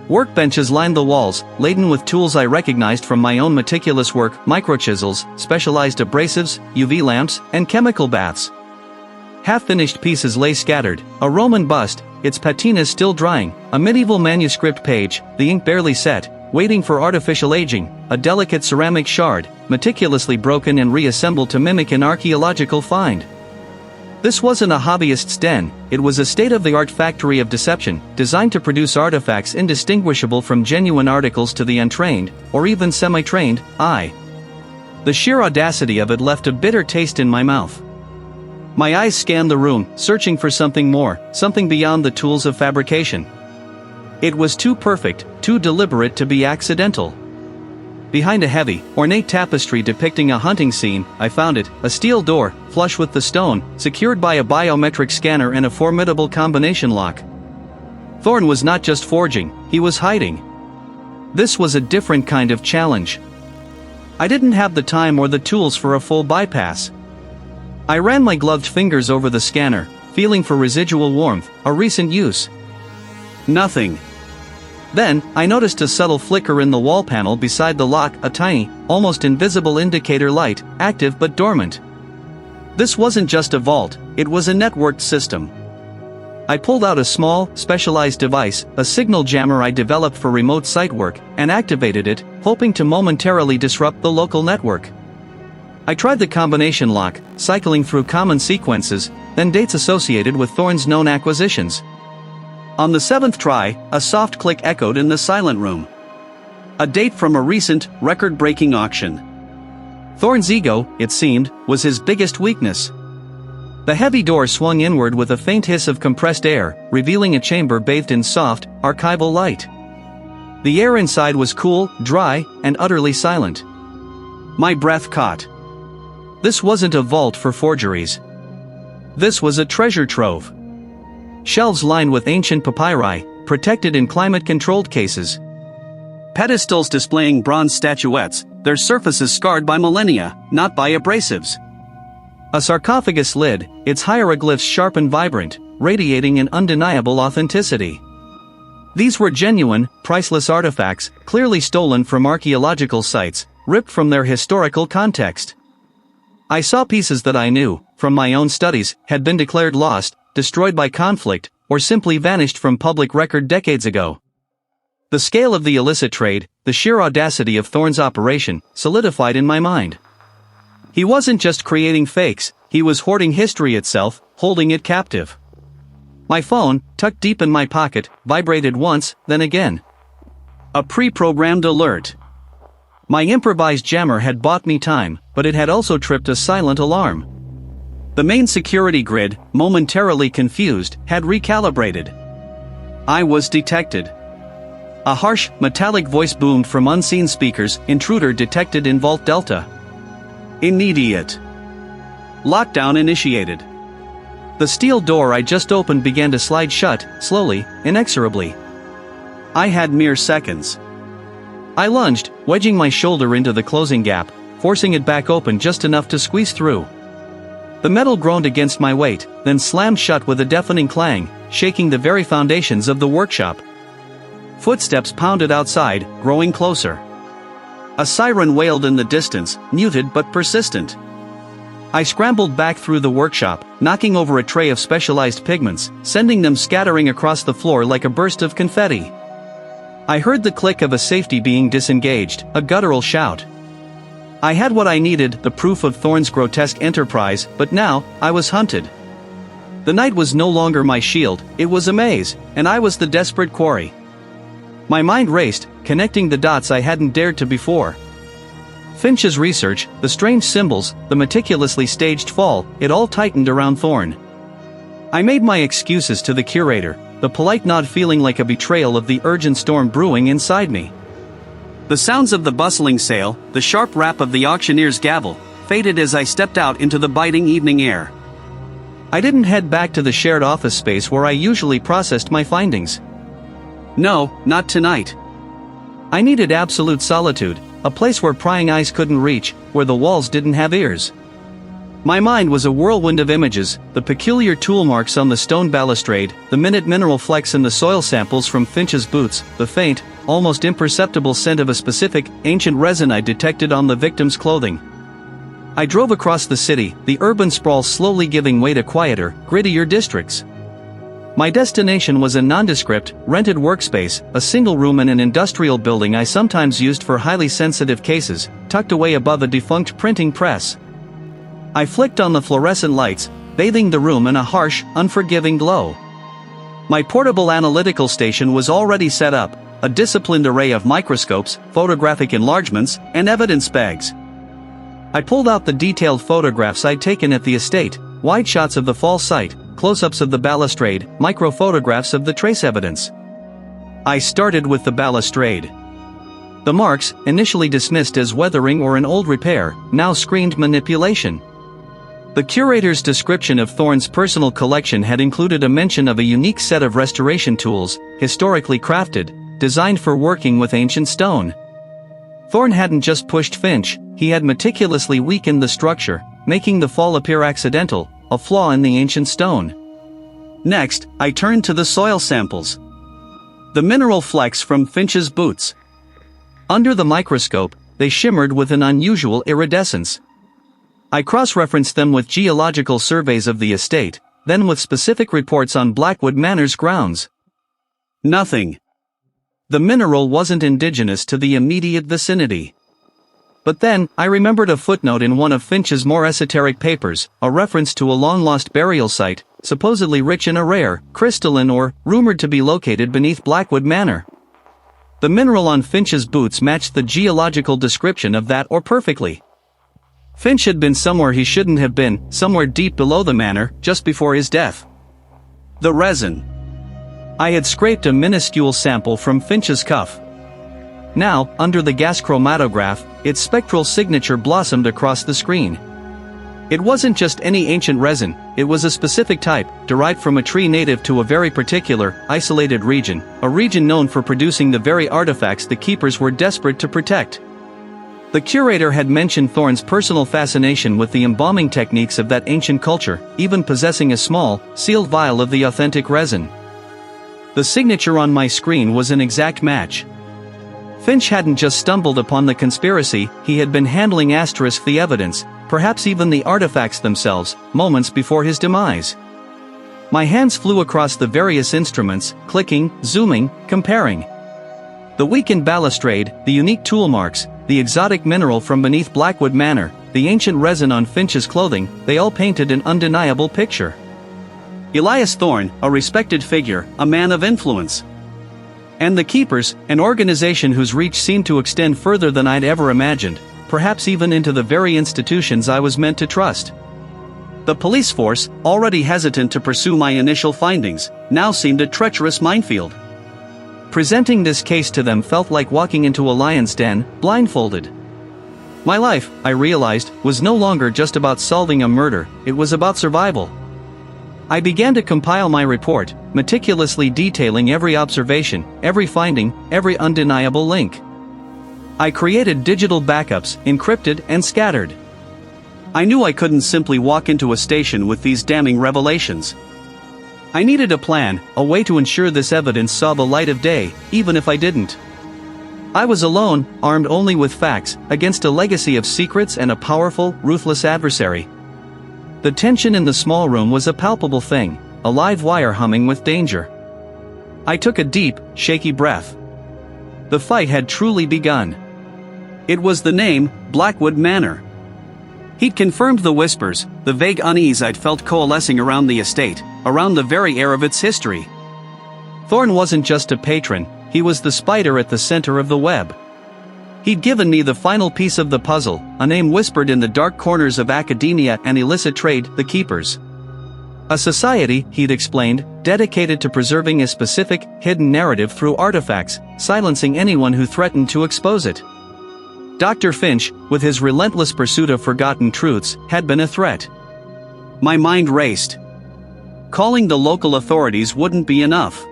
Workbenches lined the walls, laden with tools I recognized from my own meticulous work: microchisels, specialized abrasives, UV lamps, and chemical baths. Half-finished pieces lay scattered: a Roman bust, its patina still drying; a medieval manuscript page, the ink barely set, waiting for artificial aging; a delicate ceramic shard, meticulously broken and reassembled to mimic an archaeological find. This wasn't a hobbyist's den, it was a state-of-the-art factory of deception, designed to produce artifacts indistinguishable from genuine articles to the untrained, or even semi-trained, eye. The sheer audacity of it left a bitter taste in my mouth. My eyes scanned the room, searching for something more, something beyond the tools of fabrication. It was too perfect, too deliberate to be accidental. Behind a heavy, ornate tapestry depicting a hunting scene, I found it: a steel door, flush with the stone, secured by a biometric scanner and a formidable combination lock. Thorne was not just forging, he was hiding. This was a different kind of challenge. I didn't have the time or the tools for a full bypass. I ran my gloved fingers over the scanner, feeling for residual warmth, a recent use. Nothing. Then, I noticed a subtle flicker in the wall panel beside the lock, a tiny, almost invisible indicator light, active but dormant. This wasn't just a vault, it was a networked system. I pulled out a small, specialized device, a signal jammer I developed for remote site work, and activated it, hoping to momentarily disrupt the local network. I tried the combination lock, cycling through common sequences, then dates associated with Thorne's known acquisitions. On the seventh try, a soft click echoed in the silent room. A date from a recent, record-breaking auction. Thorne's ego, it seemed, was his biggest weakness. The heavy door swung inward with a faint hiss of compressed air, revealing a chamber bathed in soft, archival light. The air inside was cool, dry, and utterly silent. My breath caught. This wasn't a vault for forgeries. This was a treasure trove. Shelves lined with ancient papyri, protected in climate-controlled cases. Pedestals displaying bronze statuettes, their surfaces scarred by millennia, not by abrasives. A sarcophagus lid, its hieroglyphs sharp and vibrant, radiating an undeniable authenticity. These were genuine, priceless artifacts, clearly stolen from archaeological sites, ripped from their historical context. I saw pieces that I knew, from my own studies, had been declared lost, destroyed by conflict, or simply vanished from public record decades ago. The scale of the illicit trade, the sheer audacity of Thorne's operation, solidified in my mind. He wasn't just creating fakes, he was hoarding history itself, holding it captive. My phone, tucked deep in my pocket, vibrated once, then again. A pre-programmed alert. My improvised jammer had bought me time, but it had also tripped a silent alarm. The main security grid, momentarily confused, had recalibrated. I was detected. A harsh, metallic voice boomed from unseen speakers: intruder detected in Vault Delta. Immediate. Lockdown initiated. The steel door I just opened began to slide shut, slowly, inexorably. I had mere seconds. I lunged, wedging my shoulder into the closing gap, forcing it back open just enough to squeeze through. The metal groaned against my weight, then slammed shut with a deafening clang, shaking the very foundations of the workshop. Footsteps pounded outside, growing closer. A siren wailed in the distance, muted but persistent. I scrambled back through the workshop, knocking over a tray of specialized pigments, sending them scattering across the floor like a burst of confetti. I heard the click of a safety being disengaged, a guttural shout. I had what I needed, the proof of Thorne's grotesque enterprise, but now, I was hunted. The night was no longer my shield, it was a maze, and I was the desperate quarry. My mind raced, connecting the dots I hadn't dared to before. Finch's research, the strange symbols, the meticulously staged fall, it all tightened around Thorne. I made my excuses to the curator, the polite nod feeling like a betrayal of the urgent storm brewing inside me. The sounds of the bustling sale, the sharp rap of the auctioneer's gavel, faded as I stepped out into the biting evening air. I didn't head back to the shared office space where I usually processed my findings. No, not tonight. I needed absolute solitude, a place where prying eyes couldn't reach, where the walls didn't have ears. My mind was a whirlwind of images, the peculiar tool marks on the stone balustrade, the minute mineral flecks in the soil samples from Finch's boots, the faint, almost imperceptible scent of a specific, ancient resin I detected on the victim's clothing. I drove across the city, the urban sprawl slowly giving way to quieter, grittier districts. My destination was a nondescript, rented workspace, a single room in an industrial building I sometimes used for highly sensitive cases, tucked away above a defunct printing press. I flicked on the fluorescent lights, bathing the room in a harsh, unforgiving glow. My portable analytical station was already set up, a disciplined array of microscopes, photographic enlargements, and evidence bags. I pulled out the detailed photographs I'd taken at the estate, wide shots of the fall site, close-ups of the balustrade, micro-photographs of the trace evidence. I started with the balustrade. The marks, initially dismissed as weathering or an old repair, now screamed manipulation. The curator's description of Thorne's personal collection had included a mention of a unique set of restoration tools, historically crafted, designed for working with ancient stone. Thorne hadn't just pushed Finch, he had meticulously weakened the structure, making the fall appear accidental, a flaw in the ancient stone. Next, I turned to the soil samples. The mineral flecks from Finch's boots. Under the microscope, they shimmered with an unusual iridescence. I cross-referenced them with geological surveys of the estate, then with specific reports on Blackwood Manor's grounds. Nothing. The mineral wasn't indigenous to the immediate vicinity. But then, I remembered a footnote in one of Finch's more esoteric papers, a reference to a long-lost burial site, supposedly rich in a rare, crystalline or, rumored to be located beneath Blackwood Manor. The mineral on Finch's boots matched the geological description of that ore perfectly. Finch had been somewhere he shouldn't have been, somewhere deep below the manor, just before his death. The resin. I had scraped a minuscule sample from Finch's cuff. Now, under the gas chromatograph, its spectral signature blossomed across the screen. It wasn't just any ancient resin, it was a specific type, derived from a tree native to a very particular, isolated region, a region known for producing the very artifacts the keepers were desperate to protect. The curator had mentioned Thorne's personal fascination with the embalming techniques of that ancient culture, even possessing a small, sealed vial of the authentic resin. The signature on my screen was an exact match. Finch hadn't just stumbled upon the conspiracy, he had been handling the evidence, perhaps even the artifacts themselves, moments before his demise. My hands flew across the various instruments, clicking, zooming, comparing. The weakened balustrade, the unique tool marks, the exotic mineral from beneath Blackwood Manor, the ancient resin on Finch's clothing, they all painted an undeniable picture. Elias Thorne, a respected figure, a man of influence. And the Keepers, an organization whose reach seemed to extend further than I'd ever imagined, perhaps even into the very institutions I was meant to trust. The police force, already hesitant to pursue my initial findings, now seemed a treacherous minefield. Presenting this case to them felt like walking into a lion's den, blindfolded. My life, I realized, was no longer just about solving a murder, it was about survival. I began to compile my report, meticulously detailing every observation, every finding, every undeniable link. I created digital backups, encrypted and scattered. I knew I couldn't simply walk into a station with these damning revelations. I needed a plan, a way to ensure this evidence saw the light of day, even if I didn't. I was alone, armed only with facts, against a legacy of secrets and a powerful, ruthless adversary. The tension in the small room was a palpable thing, a live wire humming with danger. I took a deep, shaky breath. The fight had truly begun. It was the name, Blackwood Manor. He'd confirmed the whispers, the vague unease I'd felt coalescing around the estate, around the very air of its history. Thorne wasn't just a patron, he was the spider at the center of the web. He'd given me the final piece of the puzzle, a name whispered in the dark corners of academia and illicit trade, the Keepers. A society, he'd explained, dedicated to preserving a specific, hidden narrative through artifacts, silencing anyone who threatened to expose it. Dr. Finch, with his relentless pursuit of forgotten truths, had been a threat. My mind raced. Calling the local authorities wouldn't be enough.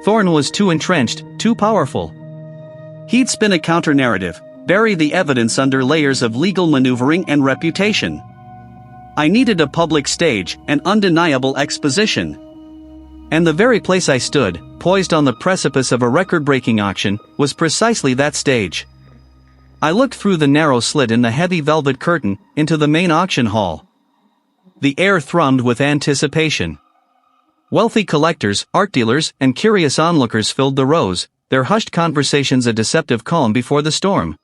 Thorne was too entrenched, too powerful. He'd spin a counter-narrative, bury the evidence under layers of legal maneuvering and reputation. I needed a public stage, an undeniable exposition. And the very place I stood, poised on the precipice of a record-breaking auction, was precisely that stage. I looked through the narrow slit in the heavy velvet curtain, into the main auction hall. The air thrummed with anticipation. Wealthy collectors, art dealers, and curious onlookers filled the rows, their hushed conversations a deceptive calm before the storm.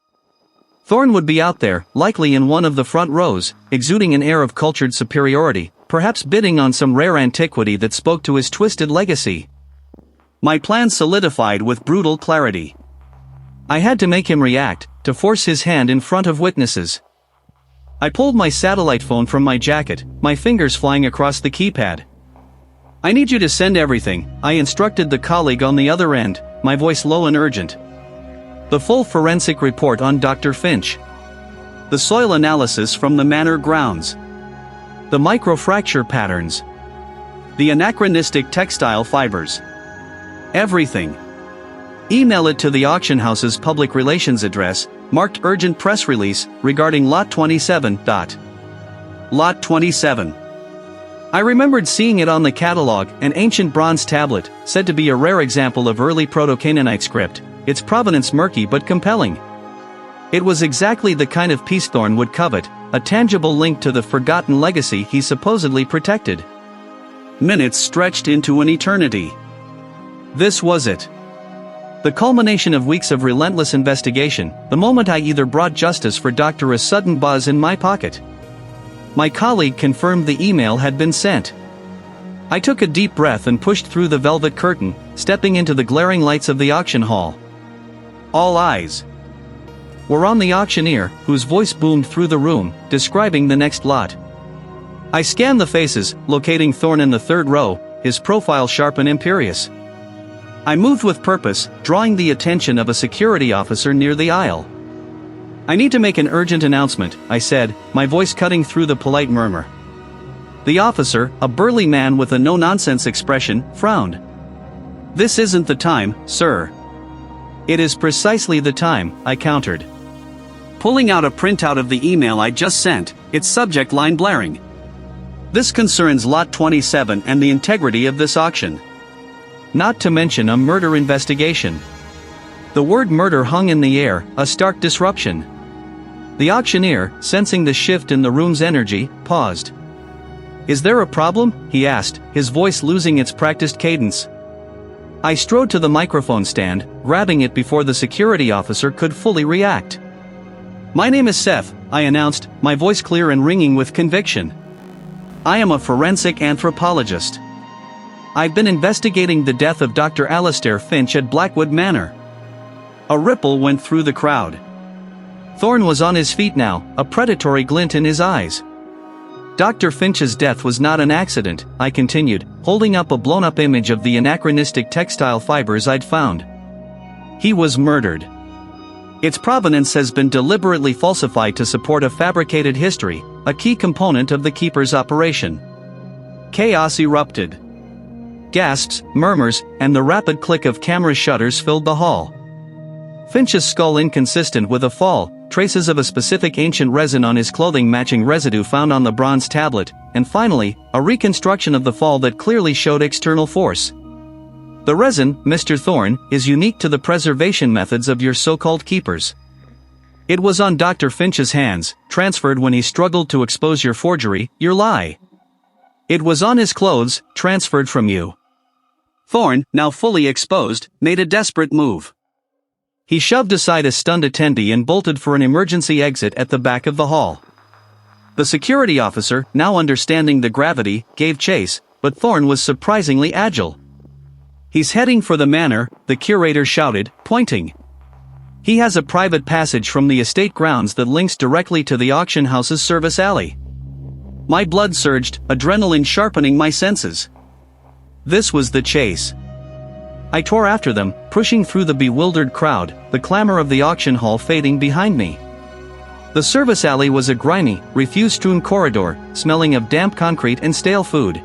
Thorne would be out there, likely in one of the front rows, exuding an air of cultured superiority, perhaps bidding on some rare antiquity that spoke to his twisted legacy. My plan solidified with brutal clarity. I had to make him react, to force his hand in front of witnesses. I pulled my satellite phone from my jacket, my fingers flying across the keypad. "I need you to send everything," I instructed the colleague on the other end, my voice low and urgent. The full forensic report on Dr. Finch. The soil analysis from the manor grounds. The microfracture patterns. The anachronistic textile fibers. Everything. Email it to the auction house's public relations address, marked urgent press release, regarding Lot 27. Lot 27. I remembered seeing it on the catalog, an ancient bronze tablet, said to be a rare example of early Proto-Canaanite script, its provenance murky but compelling. It was exactly the kind of piece Thorne would covet, a tangible link to the forgotten legacy he supposedly protected. Minutes stretched into an eternity. This was it. The culmination of weeks of relentless investigation, the moment I either brought justice for Dr. A sudden buzz in my pocket. My colleague confirmed the email had been sent. I took a deep breath and pushed through the velvet curtain, stepping into the glaring lights of the auction hall. All eyes were on the auctioneer, whose voice boomed through the room, describing the next lot. I scanned the faces, locating Thorne in the third row, his profile sharp and imperious. I moved with purpose, drawing the attention of a security officer near the aisle. "I need to make an urgent announcement," I said, my voice cutting through the polite murmur. The officer, a burly man with a no-nonsense expression, frowned. "This isn't the time, sir." "It is precisely the time," I countered, pulling out a printout of the email I just sent, its subject line blaring. "This concerns Lot 27 and the integrity of this auction. Not to mention a murder investigation." The word murder hung in the air, a stark disruption. The auctioneer, sensing the shift in the room's energy, paused. "Is there a problem?" he asked, his voice losing its practiced cadence. I strode to the microphone stand, grabbing it before the security officer could fully react. "My name is Seth," I announced, my voice clear and ringing with conviction. "I am a forensic anthropologist. I've been investigating the death of Dr. Alistair Finch at Blackwood Manor." A ripple went through the crowd. Thorne was on his feet now, a predatory glint in his eyes. "Dr. Finch's death was not an accident," I continued, holding up a blown-up image of the anachronistic textile fibers I'd found. "He was murdered. Its provenance has been deliberately falsified to support a fabricated history, a key component of the Keeper's operation." Chaos erupted. Gasps, murmurs, and the rapid click of camera shutters filled the hall. Finch's skull inconsistent with a fall, traces of a specific ancient resin on his clothing matching residue found on the bronze tablet, and finally, a reconstruction of the fall that clearly showed external force. "The resin, Mr. Thorne, is unique to the preservation methods of your so-called keepers. It was on Dr. Finch's hands, transferred when he struggled to expose your forgery, your lie. It was on his clothes, transferred from you." Thorne, now fully exposed, made a desperate move. He shoved aside a stunned attendee and bolted for an emergency exit at the back of the hall. The security officer, now understanding the gravity, gave chase, but Thorne was surprisingly agile. "He's heading for the manor," the curator shouted, pointing. "He has a private passage from the estate grounds that links directly to the auction house's service alley." My blood surged, adrenaline sharpening my senses. This was the chase. I tore after them, pushing through the bewildered crowd, the clamor of the auction hall fading behind me. The service alley was a grimy, refuse-strewn corridor, smelling of damp concrete and stale food.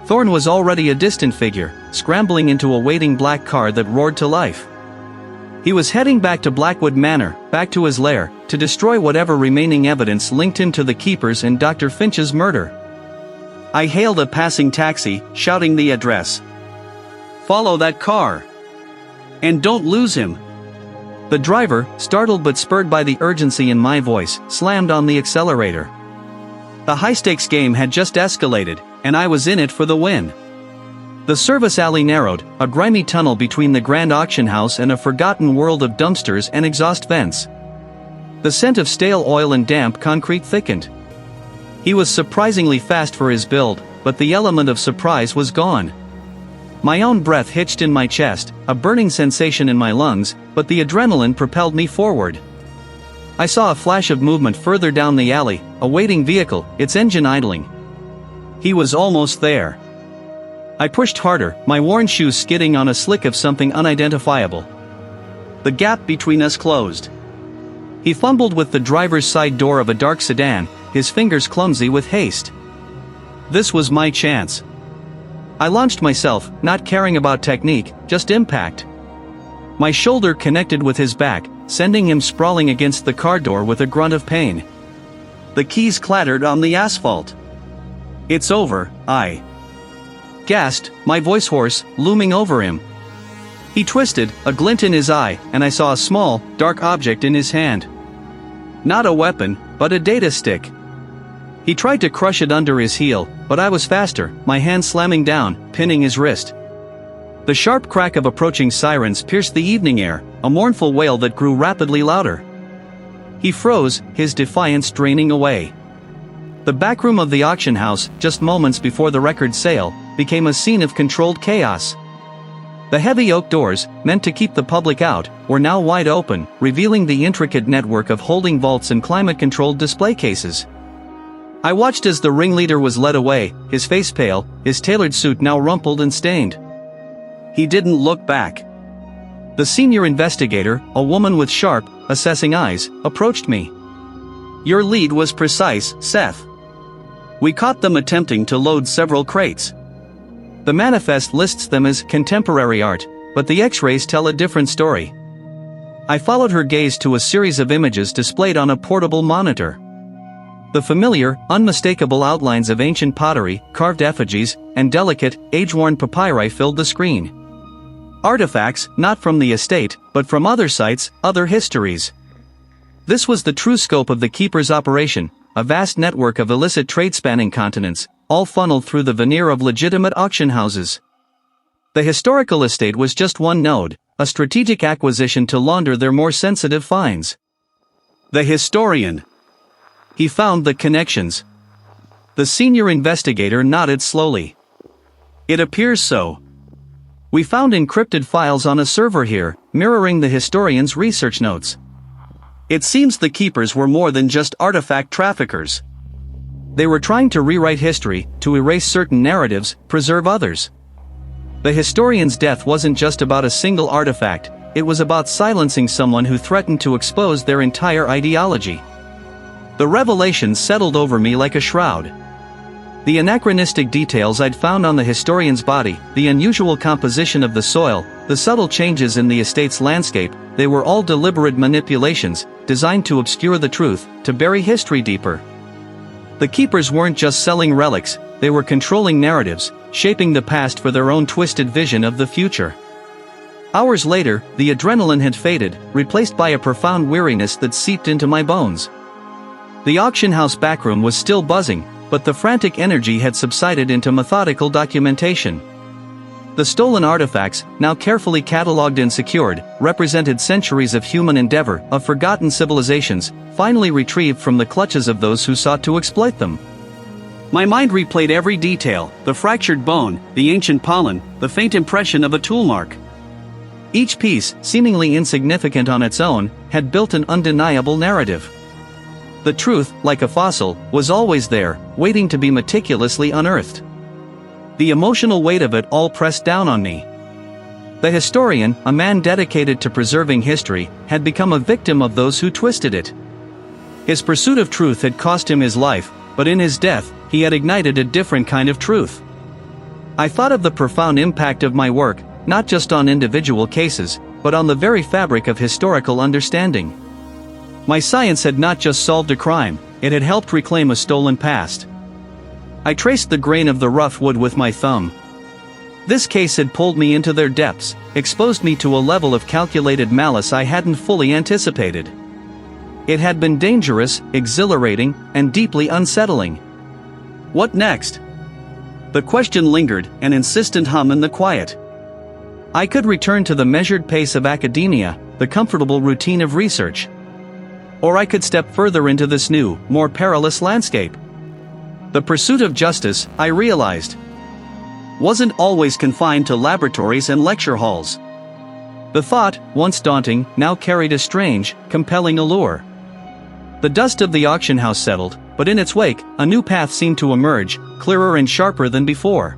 Thorne was already a distant figure, scrambling into a waiting black car that roared to life. He was heading back to Blackwood Manor, back to his lair, to destroy whatever remaining evidence linked him to the keepers and Dr. Finch's murder. I hailed a passing taxi, shouting the address. "Follow that car. And don't lose him." The driver, startled but spurred by the urgency in my voice, slammed on the accelerator. The high-stakes game had just escalated, and I was in it for the win. The service alley narrowed, a grimy tunnel between the grand auction house and a forgotten world of dumpsters and exhaust vents. The scent of stale oil and damp concrete thickened. He was surprisingly fast for his build, but the element of surprise was gone. My own breath hitched in my chest, a burning sensation in my lungs, but the adrenaline propelled me forward. I saw a flash of movement further down the alley, a waiting vehicle, its engine idling. He was almost there. I pushed harder, my worn shoes skidding on a slick of something unidentifiable. The gap between us closed. He fumbled with the driver's side door of a dark sedan, his fingers clumsy with haste. This was my chance. I launched myself, not caring about technique, just impact. My shoulder connected with his back, sending him sprawling against the car door with a grunt of pain. The keys clattered on the asphalt. "It's over," I gasped, my voice hoarse, looming over him. He twisted, a glint in his eye, and I saw a small, dark object in his hand. Not a weapon, but a data stick. He tried to crush it under his heel, but I was faster, my hand slamming down, pinning his wrist. The sharp crack of approaching sirens pierced the evening air, a mournful wail that grew rapidly louder. He froze, his defiance draining away. The backroom of the auction house, just moments before the record sale, became a scene of controlled chaos. The heavy oak doors, meant to keep the public out, were now wide open, revealing the intricate network of holding vaults and climate-controlled display cases. I watched as the ringleader was led away, his face pale, his tailored suit now rumpled and stained. He didn't look back. The senior investigator, a woman with sharp, assessing eyes, approached me. "Your lead was precise, Seth. We caught them attempting to load several crates. The manifest lists them as contemporary art, but the X-rays tell a different story." I followed her gaze to a series of images displayed on a portable monitor. The familiar, unmistakable outlines of ancient pottery, carved effigies, and delicate, age-worn papyri filled the screen. Artifacts, not from the estate, but from other sites, other histories. This was the true scope of the Keeper's operation, a vast network of illicit trade spanning continents, all funneled through the veneer of legitimate auction houses. The historical estate was just one node, a strategic acquisition to launder their more sensitive finds. The historian. He found the connections. The senior investigator nodded slowly. "It appears so. We found encrypted files on a server here, mirroring the historian's research notes. It seems the Keepers were more than just artifact traffickers. They were trying to rewrite history, to erase certain narratives, preserve others. The historian's death wasn't just about a single artifact, it was about silencing someone who threatened to expose their entire ideology. The revelation settled over me like a shroud. The anachronistic details I'd found on the historian's body, the unusual composition of the soil, the subtle changes in the estate's landscape, they were all deliberate manipulations, designed to obscure the truth, to bury history deeper. The Keepers weren't just selling relics, they were controlling narratives, shaping the past for their own twisted vision of the future. Hours later, the adrenaline had faded, replaced by a profound weariness that seeped into my bones. The auction house backroom was still buzzing, but the frantic energy had subsided into methodical documentation. The stolen artifacts, now carefully catalogued and secured, represented centuries of human endeavor, of forgotten civilizations, finally retrieved from the clutches of those who sought to exploit them. My mind replayed every detail, the fractured bone, the ancient pollen, the faint impression of a tool mark. Each piece, seemingly insignificant on its own, had built an undeniable narrative. The truth, like a fossil, was always there, waiting to be meticulously unearthed. The emotional weight of it all pressed down on me. The historian, a man dedicated to preserving history, had become a victim of those who twisted it. His pursuit of truth had cost him his life, but in his death, he had ignited a different kind of truth. I thought of the profound impact of my work, not just on individual cases, but on the very fabric of historical understanding. My science had not just solved a crime, it had helped reclaim a stolen past. I traced the grain of the rough wood with my thumb. This case had pulled me into their depths, exposed me to a level of calculated malice I hadn't fully anticipated. It had been dangerous, exhilarating, and deeply unsettling. What next? The question lingered, an insistent hum in the quiet. I could return to the measured pace of academia, the comfortable routine of research. Or I could step further into this new, more perilous landscape. The pursuit of justice, I realized, wasn't always confined to laboratories and lecture halls. The thought, once daunting, now carried a strange, compelling allure. The dust of the auction house settled, but in its wake, a new path seemed to emerge, clearer and sharper than before.